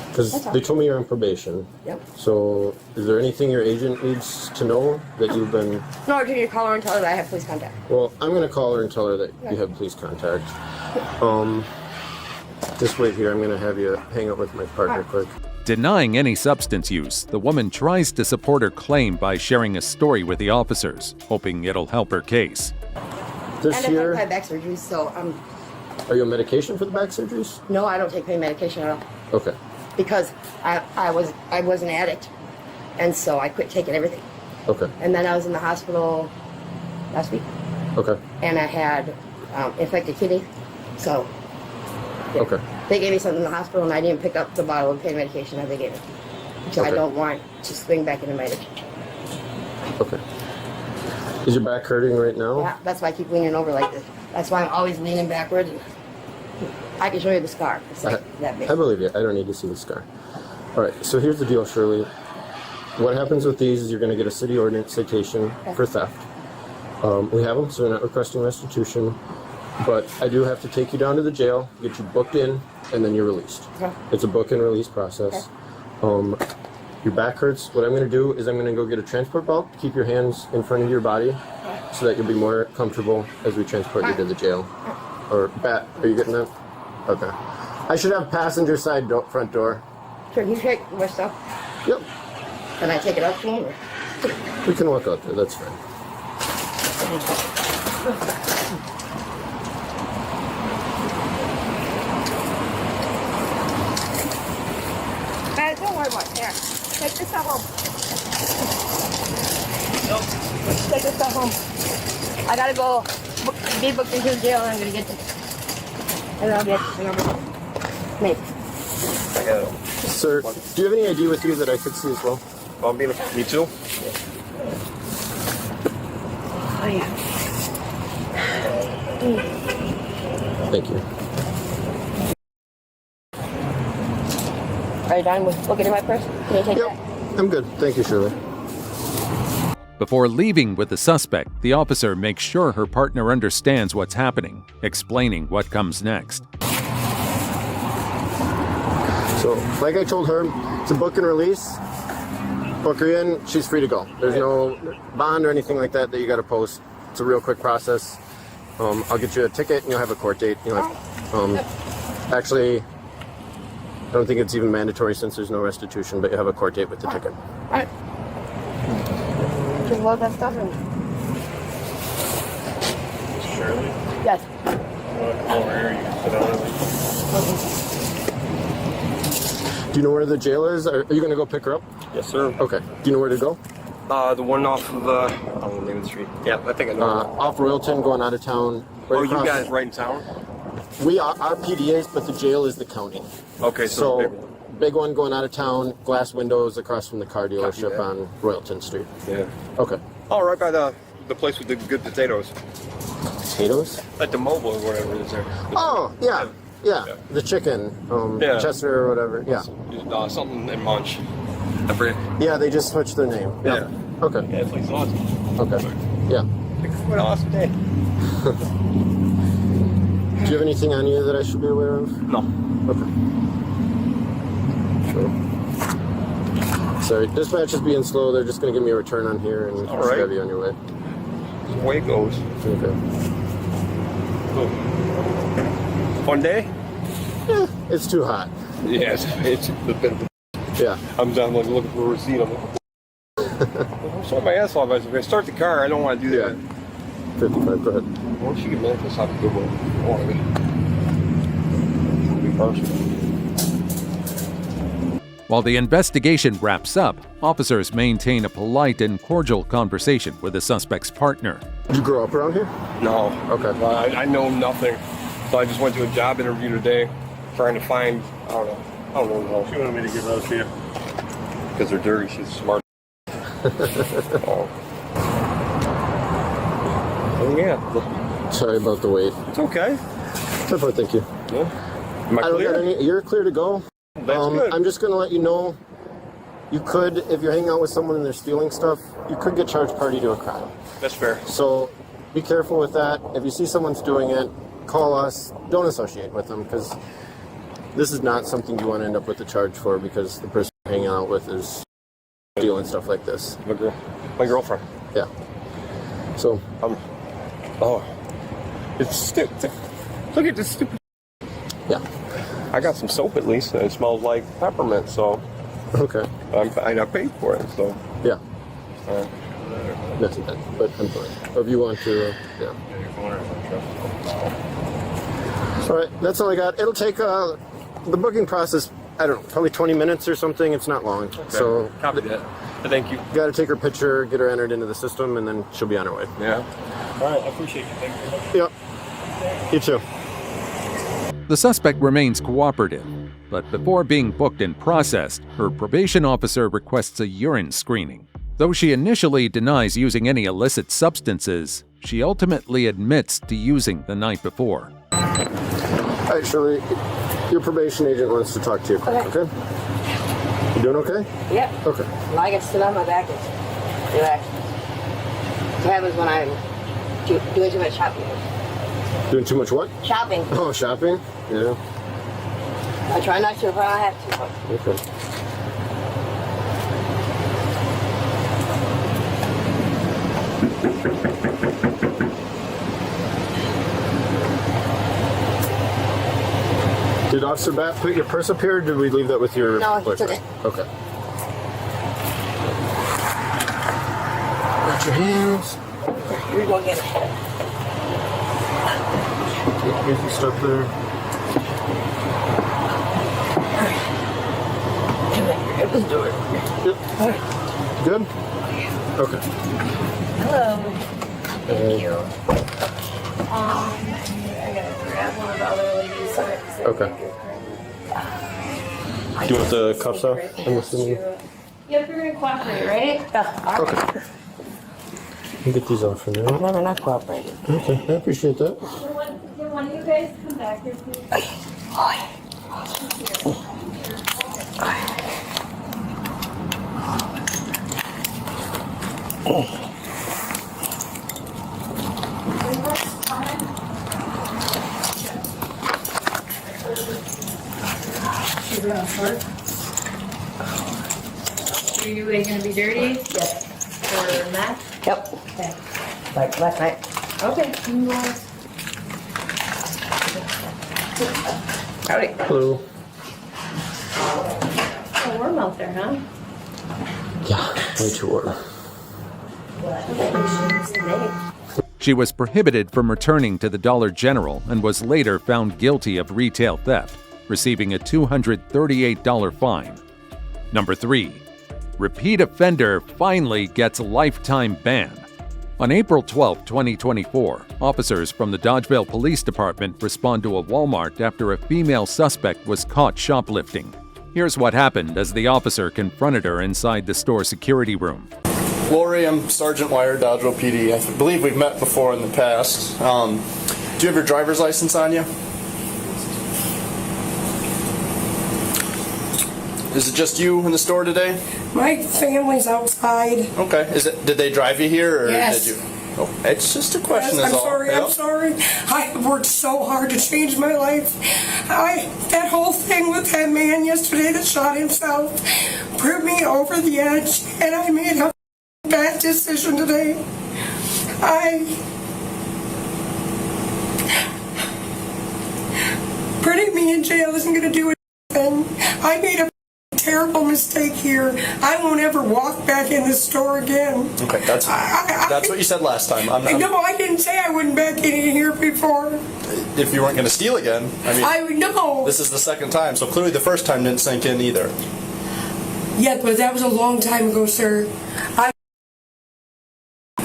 Because That's all. they told me you're on probation. Yep. So, is there anything your agent needs to know that you've been... No, do you call her and tell her that I have police contact? Well, I'm going to call her and tell her that you have police contact. Just wait here. I'm going to have you hang out with my partner quick. Denying any substance use, the woman tries to support her claim by sharing a story with the officers, hoping it'll help her case. This and here... I've had back surgeries, so Are you on medication for the back surgeries? no, I don't take pain medication at all Okay. because I was an addict, and so I quit taking everything. Okay. And then I was in the hospital last week, Okay. and I had infected kidney, so Okay. they gave me something in the hospital, and I didn't pick up the bottle of pain medication that they gave me because I Okay. don't want to swing back into my addiction. Okay. Is your back hurting right now? Yeah, that's why I keep leaning over like this. That's why I'm always leaning backwards. I can show you the scar. It's like that big. I believe you. I don't need to see the scar. All right. So here's the deal, Shirley. What happens with these is you're going to get a city ordinance citation for theft. We have them, so we're not requesting restitution. But I do have to take you down to the jail, get you booked in, and then you're released. Okay. It's a book and release process. Your back hurts. What I'm going to do is I'm going to go get a transport belt, keep your hands in front of your body so that you'll be more comfortable as we transport you to the jail. Or, Bat, are you getting that? Okay. I should have passenger side front door. Can you take my stuff? Yep. Can I take it up to him? Or? We can walk out there. That's fine. Don't worry about it. Here. Take this stuff home. Take this stuff home. I gotta go be booked into the jail and I'm gonna get this. And I'll get maybe. Sir, do you have any ID with you that I could see as well? Me too. Oh yeah. Thank you. Are you done with looking at my purse? Can you take that? I'm good. Thank you, Shirley. Before leaving with the suspect, the officer makes sure her partner understands what's happening, explaining what comes next. So, like I told her, it's a book and release. Book her in, she's free to go. There's no bond or anything like that you got to post. It's a real quick process. I'll get you a ticket and you'll have a court date. You'll have, actually, I don't think it's even mandatory since there's no restitution, but you have a court date with the ticket. Alright. Just load that stuff in. Shirley? Yes. Over here, you can sit down. Do you know where the jail is? Are you going to go pick her up? Yes, sir. Okay. Do you know where to go? The one off of I don't know the name of the street. Yeah, I think I know. Off Royalton, going out of town. Right You across- guys right in town? We are, our PD is, but the jail is the county. Okay, So, big one. big one going out of town, glass windows across from the car dealership on Royalton Street. Yeah. Okay. Oh, right by the place with the good potatoes. Potatoes? Like the mobile or whatever it is there. Oh, yeah. Yeah. The chicken, Yeah. Chester or whatever. Yeah. Something in Munch. I forget. Yeah, they just switched their name. Yeah. Okay. Yeah, it's like awesome. Okay. Yeah. What an awesome day. Do you have anything on you that I should be aware of? No. Okay. Sure. Sorry, dispatch is being slow. They're just going to give me a return on here and All right. have you on your way. That's the way it goes. Okay. Cool. Fun day? Yeah, it's too hot. Yeah, it's a bit of a... Yeah. I'm down like looking for a receipt. I'm like, I'm sorry my ass off. If I start the car, I don't want to do that. 55, go ahead. Once you get Memphis, have a good one. I want to be partial. While the investigation wraps up, officers maintain a polite and cordial conversation with the suspect's partner. Did you grow up around here? No. Okay. I know nothing. So I just went to a job interview today, trying to find, I don't know. She wanted me to give those to you. Because they're dirty, she's smart. Oh, yeah. Sorry about the wait. It's okay. Thank you. Yeah. Am I I don't clear? got any. You're clear to go. That's good. I'm just gonna let you know. You could, if you're hanging out with someone and they're stealing stuff, you could get charged party to a crime. That's fair. So be careful with that. If you see someone's doing it, call us. Don't associate with them, because this is not something you want to end up with a charge for, because the person you're hanging out with is stealing stuff like this. My girlfriend. Yeah. So. Oh. It's stupid. Look at this stupid. Yeah. I got some soap at least, and it smells like peppermint, so. Okay. I paid for it, so. Yeah. That's it, but I'm fine. Or if you want to, yeah. All right, that's all I got. It'll take the booking process, I don't know, probably 20 minutes or something. It's not long. Okay. So Copy that. Thank you. Got to take her picture, get her entered into the system, and then she'll be on her way. Yeah. All right, I appreciate you. Thank you very much. Yep. You too. The suspect remains cooperative, but before being booked and processed, her probation officer requests a urine screening. Though she initially denies using any illicit substances, she ultimately admits to using the night before. All right, Shirley, your probation agent wants to talk to you. Okay? You doing okay? Yep. Okay. When I get sit on my back, it's relaxed. What happens when I'm doing too much shopping? Doing too much what? Shopping. Oh, shopping? Yeah. I try not to if I don't have to. Okay. Did Officer Bat put your purse up here, or did we leave that with your No, boyfriend? it's okay. Okay. Got your hands. You're going to get it. Easy stuff there. Let's do it. Yep. Good? Okay. Hello. Thank you. I gotta grab one of the other ladies. Okay. Do you want the cuffs off? I'm assuming. Yep, you're gonna cooperate, right? Yeah. Okay. I'll get these off for now. I've never not cooperated. Okay, I appreciate that. Can one of you guys come back here, please? She's gonna flirt. Are you gonna be dirty? Yes. For Matt? Yep. Okay. Like last night. Okay, you can go on. Howdy. Hello. Oh, warm out there, huh? Yeah, way too warm. She was prohibited from returning to the Dollar General and was later found guilty of retail theft, receiving a $238 fine. Number 3. Repeat offender finally gets a lifetime ban. On April 12, 2024, officers from the Dodgeville Police Department respond to a Walmart after a female suspect was caught shoplifting. Here's what happened as the officer confronted her inside the store security room. Lori, I'm Sergeant Wire, Dodgeville PD. I believe we've met before in the past. Do you have your driver's license on you? Is it just you in the store today? My family's outside. Okay. Did they drive you here, or Yes. did you? Oh, it's just a question. Yes, is I'm all. sorry. Yep. I'm sorry. I worked so hard to change my life. That whole thing with that man yesterday that shot himself put me over the edge, and I made a bad decision today. Putting me in jail isn't going to do anything. I made a terrible mistake here. I won't ever walk back in this store again. Okay, that's what you said last time. No, I didn't say I wouldn't back in here before. If you weren't going to steal again, I know. This is the second time, so clearly the first time didn't sink in either. Yeah, but that was a long time ago, sir.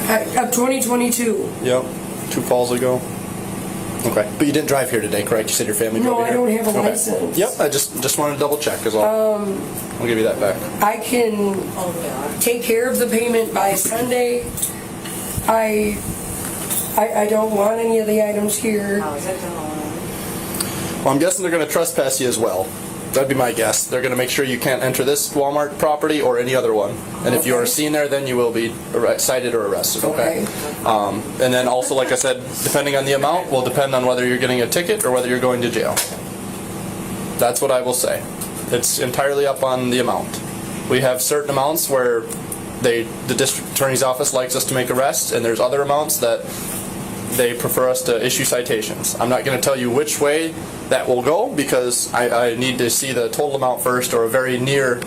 Of 2022. Yep, 2 falls ago. Okay, but you didn't drive here today, correct? You said your family drove here? No, I don't have a license. Yep, I just wanted to double check is all. I'll give you that back. I can take care of the payment by Sunday. I don't want any of the items here. Well, I'm guessing they're going to trespass you as well. That'd be my guess. They're going to make sure you can't enter this Walmart property or any other one. And if you are seen there, then you will be cited or arrested, okay? And then also, like I said, depending on the amount will depend on whether you're getting a ticket or whether you're going to jail. That's what I will say. It's entirely up on the amount. We have certain amounts where the district attorney's office likes us to make arrests, and there's other amounts that they prefer us to issue citations. I'm not going to tell you which way that will go because I need to see the total amount first, or a very near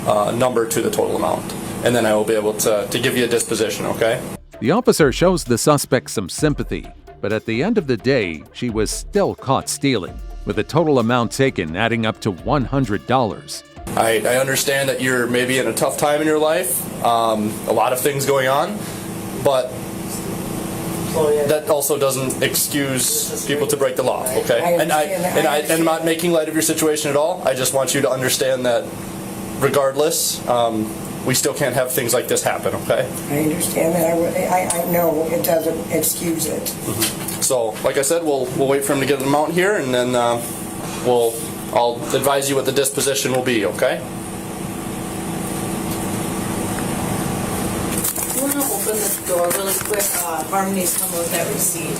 number to the total amount, and then I will be able to give you a disposition, okay? The officer shows the suspect some sympathy, but at the end of the day, she was still caught stealing, with the total amount taken adding up to $100. I understand that you're maybe in a tough time in your life, a lot of things going on, but that also doesn't excuse people to break the law, okay? And I'm not making light of your situation at all. I just want you to understand that regardless, we still can't have things like this happen, okay? I understand that. I know it doesn't excuse it. So, like I said, we'll wait for him to get an amount here, and then I'll advise you what the disposition will be, okay? You want to open this door really quick? Harmony needs to come with that receipt.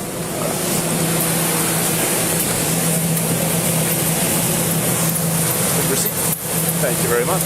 Receipt. Thank you very much.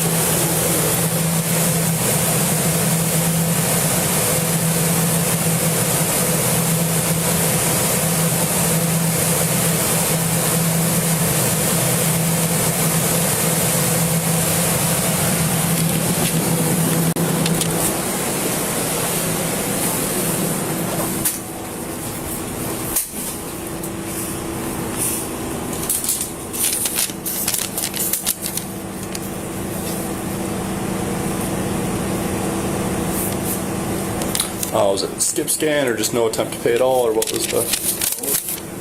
Was it skip scan or just no attempt to pay at all, or what was the?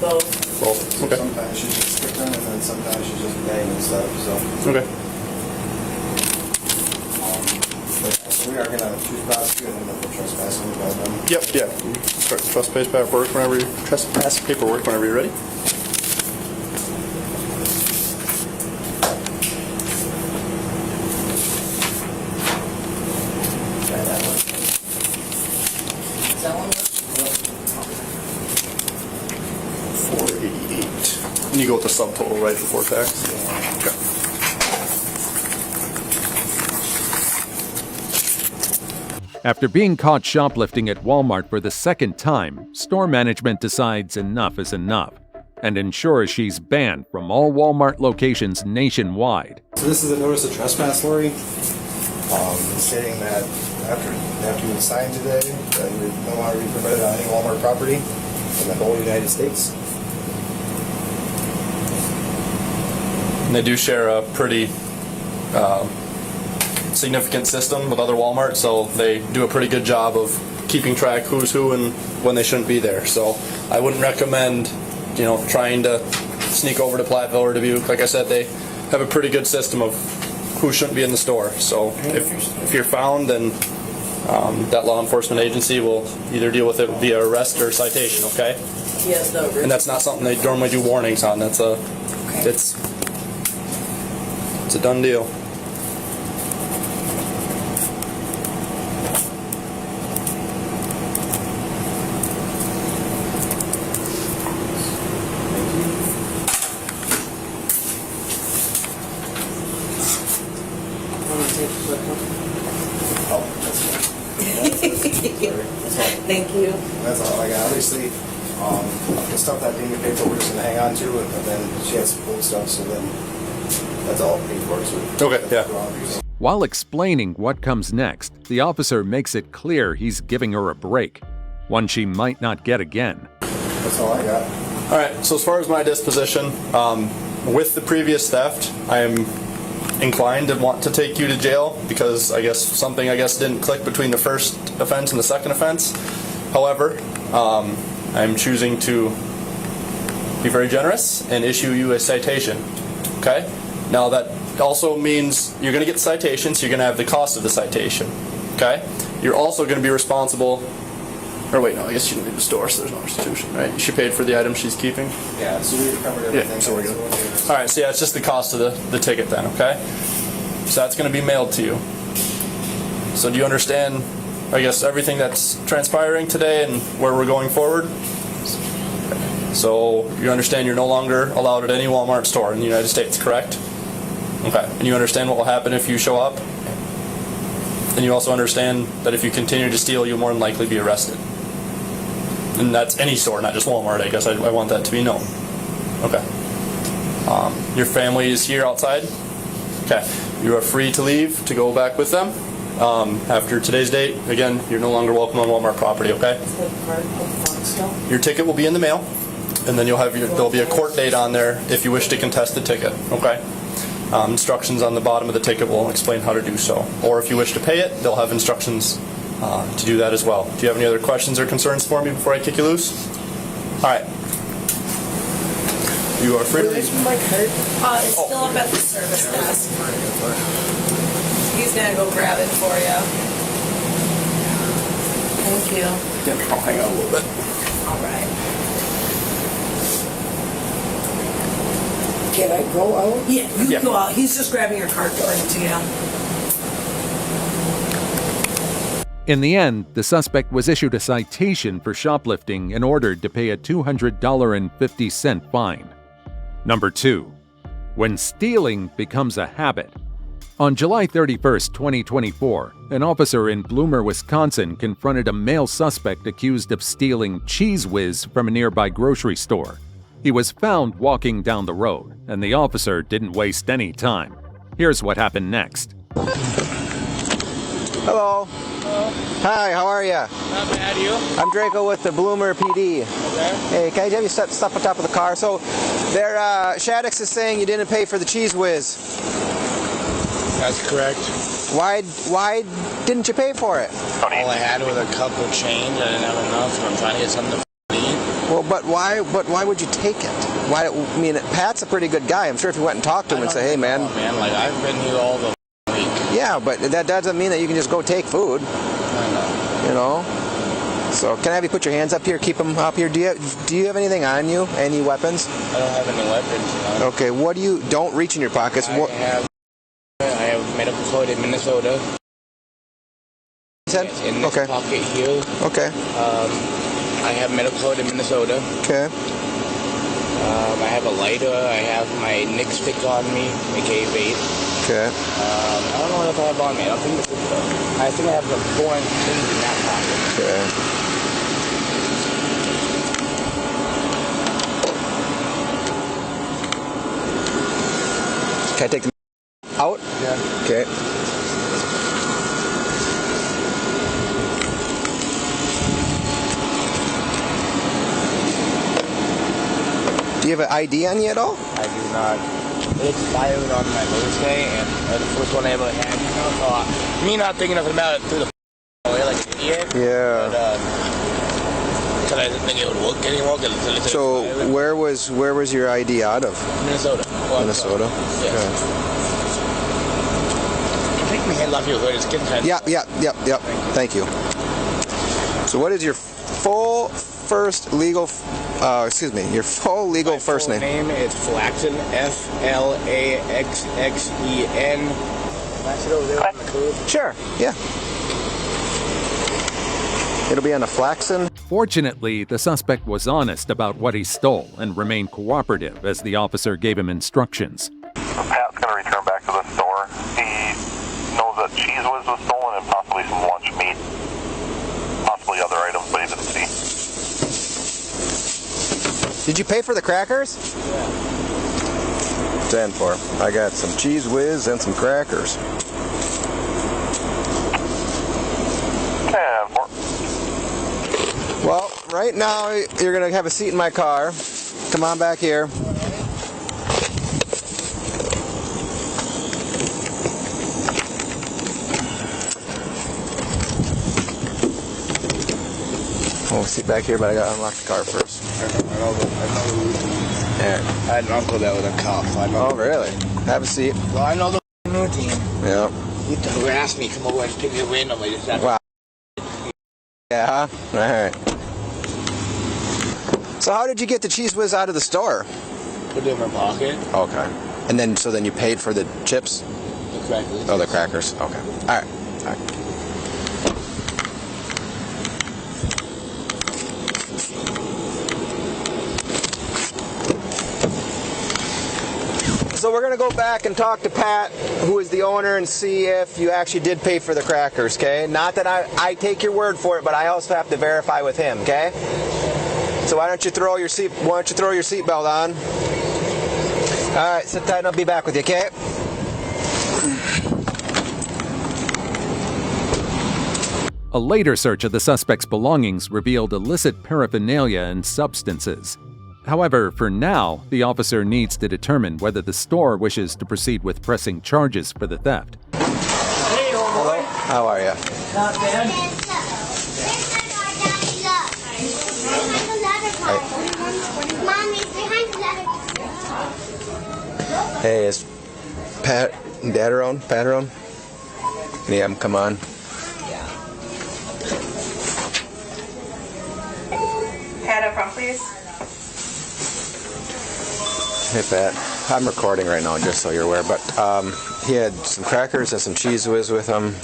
Both. Both. Okay. Sometimes she's just skipping and then sometimes she's just paying and stuff. So. Okay. So we are gonna choose prosecute and then the trespassing by them. Yep. Yeah. Start the trespass paperwork whenever you're ready. And you go with the subtotal, right, before tax? Okay. After being caught shoplifting at Walmart for the second time, store management decides enough is enough and ensures she's banned from all Walmart locations nationwide. So this is a notice of trespass, Lori, stating that after you sign today, that you're no longer be permitted on any Walmart property in the whole United States. And they do share a pretty significant system with other Walmarts, so they do a pretty good job of keeping track who's who and when they shouldn't be there. So I wouldn't recommend, trying to sneak over to Platteville or Dubuque. Like I said, they have a pretty good system of who shouldn't be in the store. So if you're found, then that law enforcement agency will either deal with it via arrest or citation. Okay. Yes, no. And that's not something they normally do warnings on. It's a done deal. Thank you. That's all I got. Obviously, the stuff that being paperwork is going to hang on to, and then she has some old stuff, so then that's all paperwork. So okay, yeah. While explaining what comes next, the officer makes it clear he's giving her a break, one she might not get again. That's all I got. All right, so as far as my disposition, with the previous theft, I am inclined to want to take you to jail because something didn't click between the first offense and the second offense. However, I'm choosing to be very generous and issue you a citation. Okay? Now that also means you're going to get the citation, so you're going to have the cost of the citation. Okay? You're also going to be responsible Or wait, no, I guess she didn't leave the store, so there's no restitution, right? She paid for the item she's keeping? Yeah, so we recovered everything. Yeah, so we're good. Alright, so yeah, it's just the cost of the ticket then, okay? So that's going to be mailed to you. So do you understand, I guess, everything that's transpiring today and where we're going forward? So you understand you're no longer allowed at any Walmart store in the United States, correct? Okay. And you understand what will happen if you show up? And you also understand that if you continue to steal, you'll more than likely be arrested. And that's any store, not just Walmart, I guess. I want that to be known. Okay. Your family is here outside? Okay. You are free to leave, to go back with them. After today's date, again, you're no longer welcome on Walmart property, okay? Your ticket will be in the mail, and then there'll be a court date on there if you wish to contest the ticket, okay? Instructions on the bottom of the ticket will explain how to do so. Or if you wish to pay it, they'll have instructions to do that as well. Do you have any other questions or concerns for me before I kick you loose? All right. You are free to leave. It's still up at the service desk. He's gonna go grab it for you. Thank you. Yeah, I'll hang out a little bit. All right. Can I go out? Yeah, you can go out. He's just grabbing your card going to you. In the end, the suspect was issued a citation for shoplifting and ordered to pay a $200.50 fine. Number 2. When stealing becomes a habit. On July 31, 2024, an officer in Bloomer, Wisconsin confronted a male suspect accused of stealing Cheese Whiz from a nearby grocery store. He was found walking down the road, and the officer didn't waste any time. Here's what happened next. Hello. Hello. Hi, how are you? Not bad, you? I'm Draco with the Bloomer PD. Okay. Hey, can I have you stop on top of the car? So, Shaddix is saying you didn't pay for the Cheese Whiz. That's correct. Why didn't you pay for it? All I had was a cup of change. I didn't have enough, and I'm trying to get something to eat. Well, but why would you take it? I mean, Pat's a pretty good guy. I'm sure if you went and talked to him and say, hey, man. Like, I've been here all the week. Yeah, but that doesn't mean that you can just go take food. I know. You know? So, can I have you put your hands up here? Keep them up here. Do you have anything on you? Any weapons? I don't have any weapons. No. Okay, don't reach in your pockets. I have medical code in Minnesota. Said? Yes, in this pocket here. Okay. I have medical code in Minnesota. Okay. I have a lighter. I have my Nick stick on me, aka vape. Okay. I don't know what else I have on me. I don't think this is I think I have some foreign things in that pocket. Okay. Can I take them out? Yeah. Okay. Do you have an ID on you at all? I do not. It expired on my birthday, and the first one I ever had, you know, so me not thinking nothing about it through the way like an idiot. Yeah. But, I didn't think it would work anymore. So where was your ID out of? Minnesota. Well, Minnesota? Yes. Okay. Take my hand off your hood. It's getting kind of... Yep. Thank you. So what is your full legal first name? My name is Flaxen, Flaxxen. Can I sit over there on the curb? Sure, yeah. It'll be on a Flaxen. Fortunately, the suspect was honest about what he stole and remained cooperative as the officer gave him instructions. Pat's going to return back to the store. He knows that Cheese Whiz was stolen and possibly some lunch meat. Possibly other items, but he didn't see. Did you pay for the crackers? Yeah. 10 for. I got some Cheese Whiz and some crackers. 10 for. Well, right now you're going to have a seat in my car. Come on back here. We'll sit back here, but I got to unlock the car first. I know the routine. Yeah. I had an uncle that was a cop, so I know. Oh, really? Have a seat. Well, I know the routine. Yeah. He harassed me, come over and pick me randomly. Just wow. Yeah, huh? All right. So how did you get the Cheese Whiz out of the store? Put it in my pocket. Okay. And then, so then you paid for the chips? The crackers. Oh, the crackers. Okay. All right. All right. So we're going to go back and talk to Pat, who is the owner, and see if you actually did pay for the crackers, okay? Not that I take your word for it, but I also have to verify with him, okay? So why don't you throw your seatbelt on? All right, sit tight and I'll be back with you, okay? A later search of the suspect's belongings revealed illicit paraphernalia and substances. However, for now, the officer needs to determine whether the store wishes to proceed with pressing charges for the theft. Hello, how are you? Not bad. Hey, is Pat and Dad around? Pat around? Yeah, come on. Pat up front, please. Hey Pat, I'm recording right now, just so you're aware. But he had some crackers and some Cheese Whiz with him.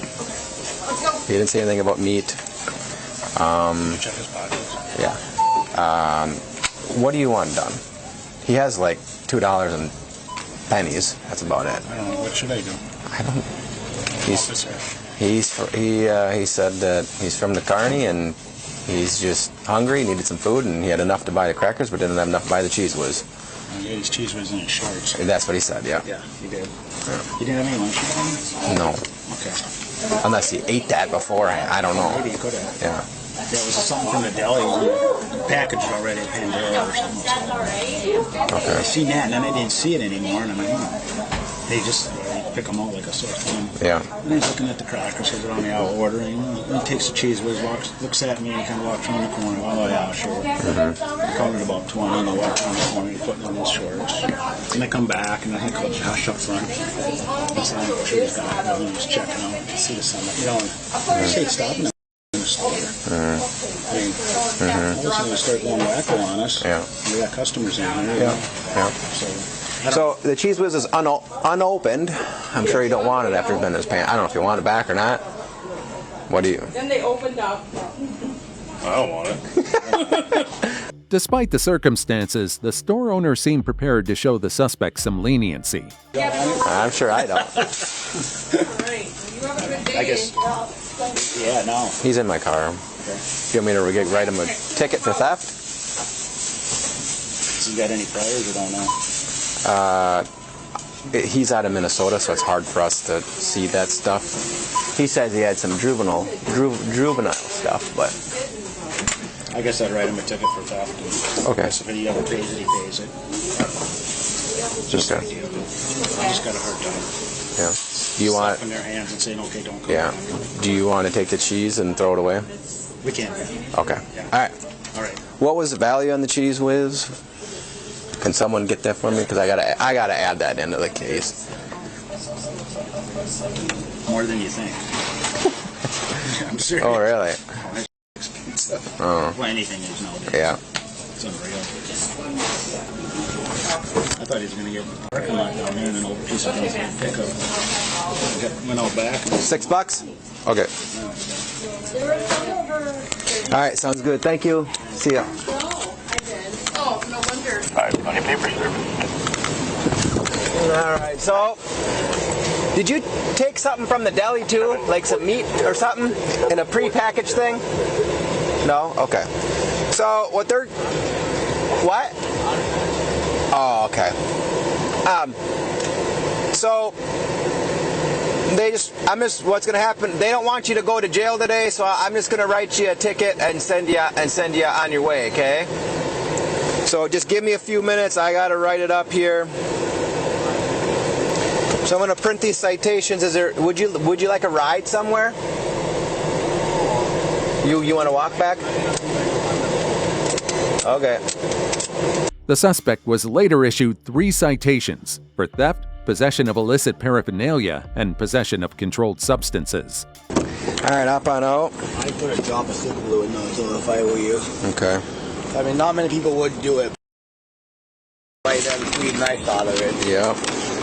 He didn't say anything about meat. Check his pockets. Yeah. What do you want done? He has like $2 and pennies. That's about it. I don't know. What should I do? I don't. Officer. He said that he's from the Kearney and he's just hungry, needed some food, and he had enough to buy the crackers, but didn't have enough to buy the Cheese Whiz. Yeah, his Cheese Whiz in his shorts. That's what he said. Yeah. Yeah, he did. Yeah. He didn't have any lunch with him? No. Okay. Unless he ate that beforehand. I don't know. Maybe he could have. Yeah. That was something from the deli packaged already at Pandora or something. Okay. I seen that, and then I didn't see it anymore, and I'm like, they just pick them out like a sore thumb. Yeah. And he's looking at the crackers because they're on the out ordering. He takes the Cheese Whiz, looks at me, and he kind of walks around the corner. Oh, yeah, sure. Mm-hmm. I counted about 20, and I walked around the corner, putting in his shorts. And I come back, and I think I'll Josh up front. He's like, I'm sure he's got it. And he's checking out. I see the sun. You know, and I say, stopping in the store. I mean, all of a sudden they start going wacko on us. Yeah. We got customers in there. Yeah. Yeah. So the Cheese Whiz is unopened. I'm sure you don't want it after it's been in his pants. I don't know if you want it back or not. What do you? Then they opened up. I don't want it. Despite the circumstances, the store owner seemed prepared to show the suspect some leniency. I'm sure I don't. I guess. Yeah, no. He's in my car. Okay. Do you want me to write him a ticket for theft? Has he got any priors or don't know? He's out of Minnesota, so it's hard for us to see that stuff. He says he had some juvenile stuff, but I guess I'd write him a ticket for theft. Okay. If he ever pays it, he pays it. Just okay. idea. I just got a hard time. Yeah. Do you want in their hands and saying, okay, don't go. Yeah. Do you want to take the cheese and throw it away? We can. Okay. Yeah. All right. All right. What was the value on the Cheese Whiz? Can someone get that for me? Because I gotta add that into the case. More than you think. I'm serious. Oh, really? Expensive. Oh. Well, anything is nowadays. Yeah. It's unreal. I thought he was going to get the parking lot down there and an old piece of pickup. Went out back. $6? Okay. All right, sounds good. Thank you. See ya. Oh, no wonder. On your paper service. All right, so did you take something from the deli too, like some meat or something in a pre-packaged thing? No? Okay. So what they're... What? Oh, okay. So what's going to happen, they don't want you to go to jail today, so I'm just going to write you a ticket and send you on your way, okay? So just give me a few minutes. I got to write it up here. So I'm going to print these citations. Would you like a ride somewhere? You want to walk back? Okay. The suspect was later issued 3 citations for theft, possession of illicit paraphernalia, and possession of controlled substances. right, hop on out. I put a drop of super glue in those if I were you. Okay. I mean, not many people would do it. Right there between, I thought of it. Yeah.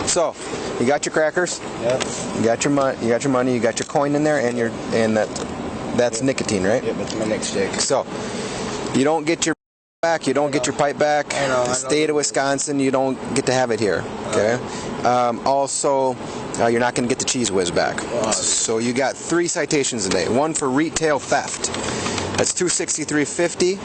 So, you got your crackers. Yeah. You got your money. You got your money. You got your coin in there, and that's nicotine, right? Yeah, that's my next stick. So, you don't get your back. You don't get your pipe back. I know. State of Wisconsin, you don't get to have it here. Okay. Also, you're not going to get the cheese whiz back. So you got 3 citations a day. One for retail theft. That's $263.50.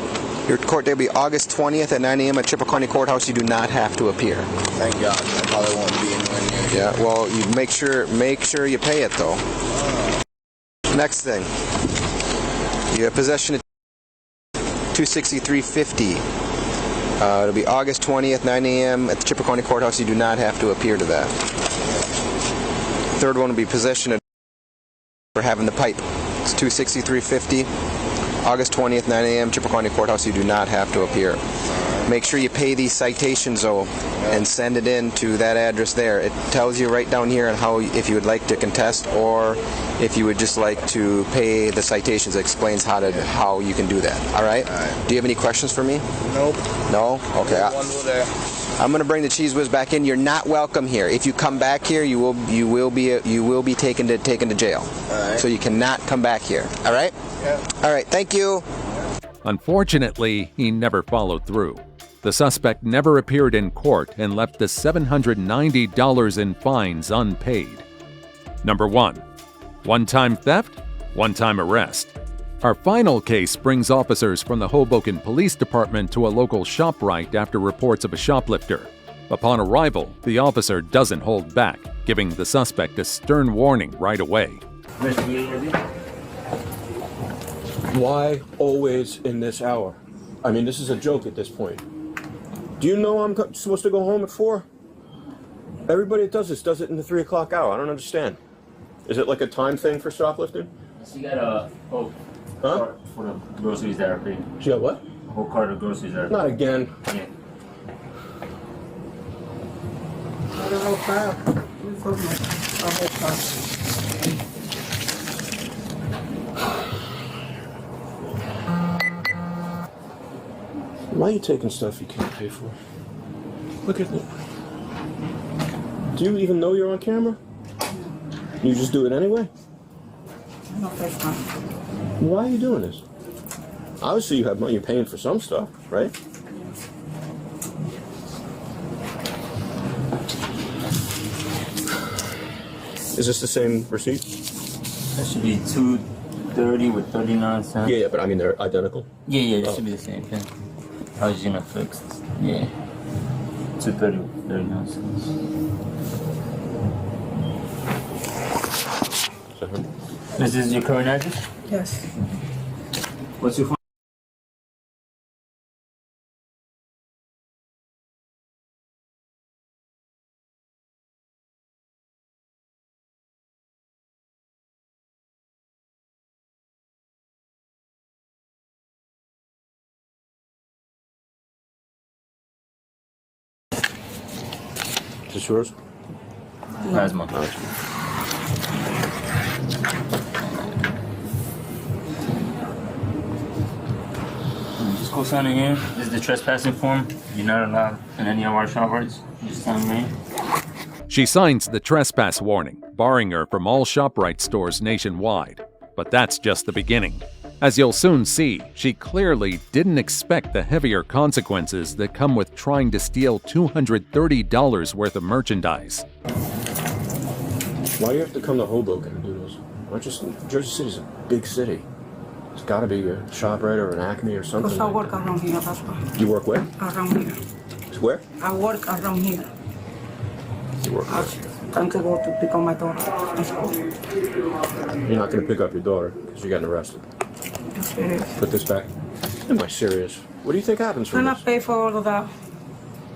Your court date will be August 20th at 9 a.m. at Chippewa County Courthouse. You do not have to appear. Thank God. I probably won't be anywhere near. Yeah. Well, you make sure you pay it though. Next thing, you have possession of $263.50. It'll be August 20th, 9 a.m. at the Chippewa County Courthouse. You do not have to appear to that. Third one will be possession of for having the pipe. It's $263.50. August 20th, 9 a.m. Chippewa County Courthouse. You do not have to appear. Make sure you pay these citations though, and send it in to that address there. It tells you right down here on how, if you would like to contest or if you would just like to pay the citations. It explains how you can do that. All right? Do you have any questions for me? Nope. No? Okay. I'm going to bring the cheese whiz back in. You're not welcome here. If you come back here, you will be taken to jail. All right. So you cannot come back here. All right? Yeah. All right. Thank you. Unfortunately, he never followed through. The suspect never appeared in court and left the $790 in fines unpaid. Number 1. One-time theft, one-time arrest. Our final case brings officers from the Hoboken Police Department to a local ShopRite after reports of a shoplifter. Upon arrival, the officer doesn't hold back, giving the suspect a stern warning right away. Why always in this hour? I mean, this is a joke at this point. Do you know I'm supposed to go home at 4? Everybody that does this does it in the 3 o'clock hour. I don't understand. Is it like a time thing for shoplifting? She got a whole cart for the groceries that are paid. She got what? A whole cart of groceries that are paid. Not again. Yeah. Why are you taking stuff you can't pay for? Look at it. Do you even know you're on camera? You just do it anyway? Why are you doing this? Obviously you have money, you're paying for some stuff, right? Is this the same receipt? That should be $2.30 with 39 cents. Yeah, but I mean they're identical? Yeah, that should be the same thing. I was gonna fix this. Yeah. $2.30 with 39 cents. This is your current address? Yes. What's your phone? Is this yours? That's my phone. Just go sign in here. This is the trespassing form. You're not allowed in any of our ShopRites. Just sign me. She signs the trespass warning, barring her from all ShopRite stores nationwide. But that's just the beginning. As you'll soon see, she clearly didn't expect the heavier consequences that come with trying to steal $230 worth of merchandise. Why do you have to come to Hoboken to do this? Why just Jersey City's a big city. It's got to be a ShopRite or an Acme or something. Because I work around here, that's why. You work where? Around here. Where? I work around here. You work where? Trying to go to pick up my daughter from school. You're not going to pick up your daughter because you're getting arrested. Put this back. Am I serious? What do you think happens from Can I this? pay for all of that?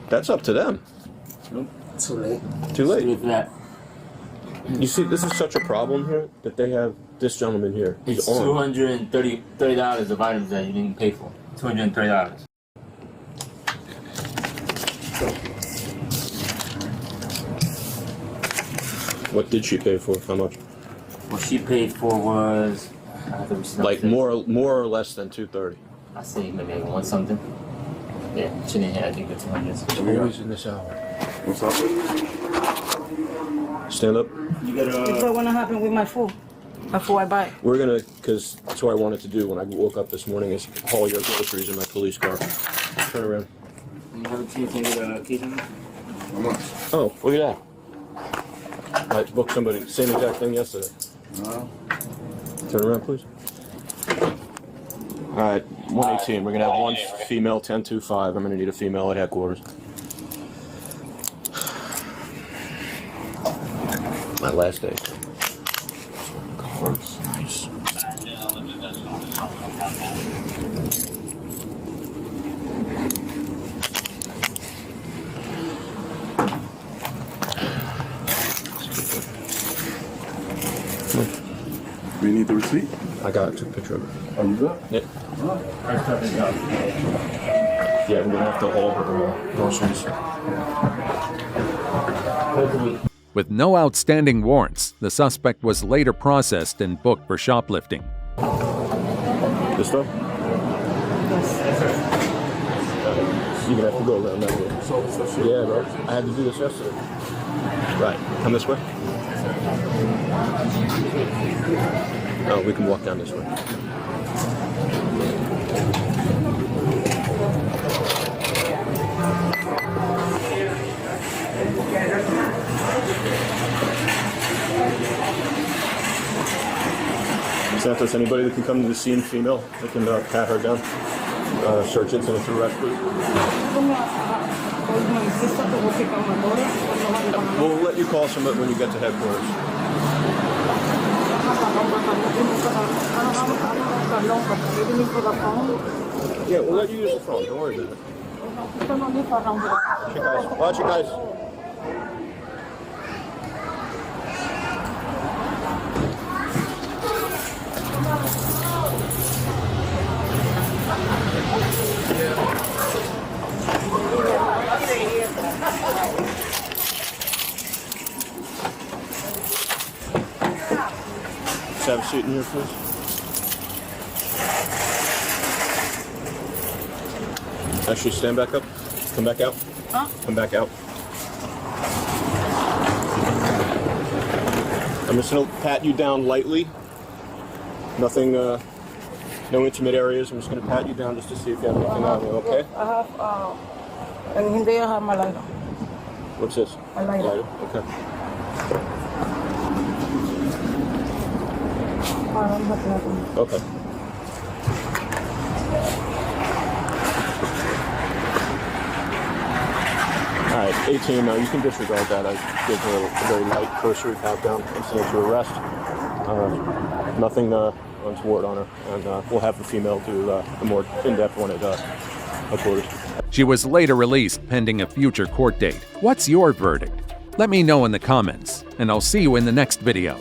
That's up to them. Nope. Too late. Too late. With that. You see, this is such a problem here that they have this gentleman here. He's It's $230 of items that you didn't pay for. $230. What did she pay for? How much? What she paid for was Like more or less than 230. I say maybe 1 something. Yeah, she didn't have, I think, the 200s. It's always in this hour. What's up? Stand up. You gotta. What's gonna happen with my food before I buy it? We're gonna, because that's what I wanted to do when I woke up this morning is haul your groceries in my police car. Turn around. You have a key, can you get a key to me? Oh, look at that. I booked somebody, same exact thing yesterday. Turn around, please. All right, 118. We're gonna have 1 female, 1025. I'm gonna need a female at headquarters. My last day. Cards, nice. We need the receipt? I got it. Took a picture of it. Oh, you got it? Yep. Yeah, we're gonna have to haul her groceries. With no outstanding warrants, the suspect was later processed and booked for shoplifting. This stuff? You're gonna have to go around that way. Yeah, bro. I had to do this yesterday. Right. Come this way? No, we can walk down this way. Santos, anybody that can come to the scene, female, they can pat her down. Search incident to arrest, please. We'll let you call somebody when you get to headquarters. Yeah, we'll let you use the phone. Don't worry about it. Watch it, guys. Let's have a seat in here, please. Actually, stand back up. Come back out. Huh? Come back out. I'm just going to pat you down lightly. Nothing, no intimate areas. I'm just going to pat you down just to see if you have anything on you, okay? I have, and hindi I have my lighter. What's this? My lighter. Okay. Okay. All right, 18. Now you can disregard that. I gave her a very light cursory pat down incident to arrest. Nothing untoward on her, and we'll have the female do a more in-depth one at headquarters. She was later released pending a future court date. What's your verdict? Let me know in the comments, and I'll see you in the next video.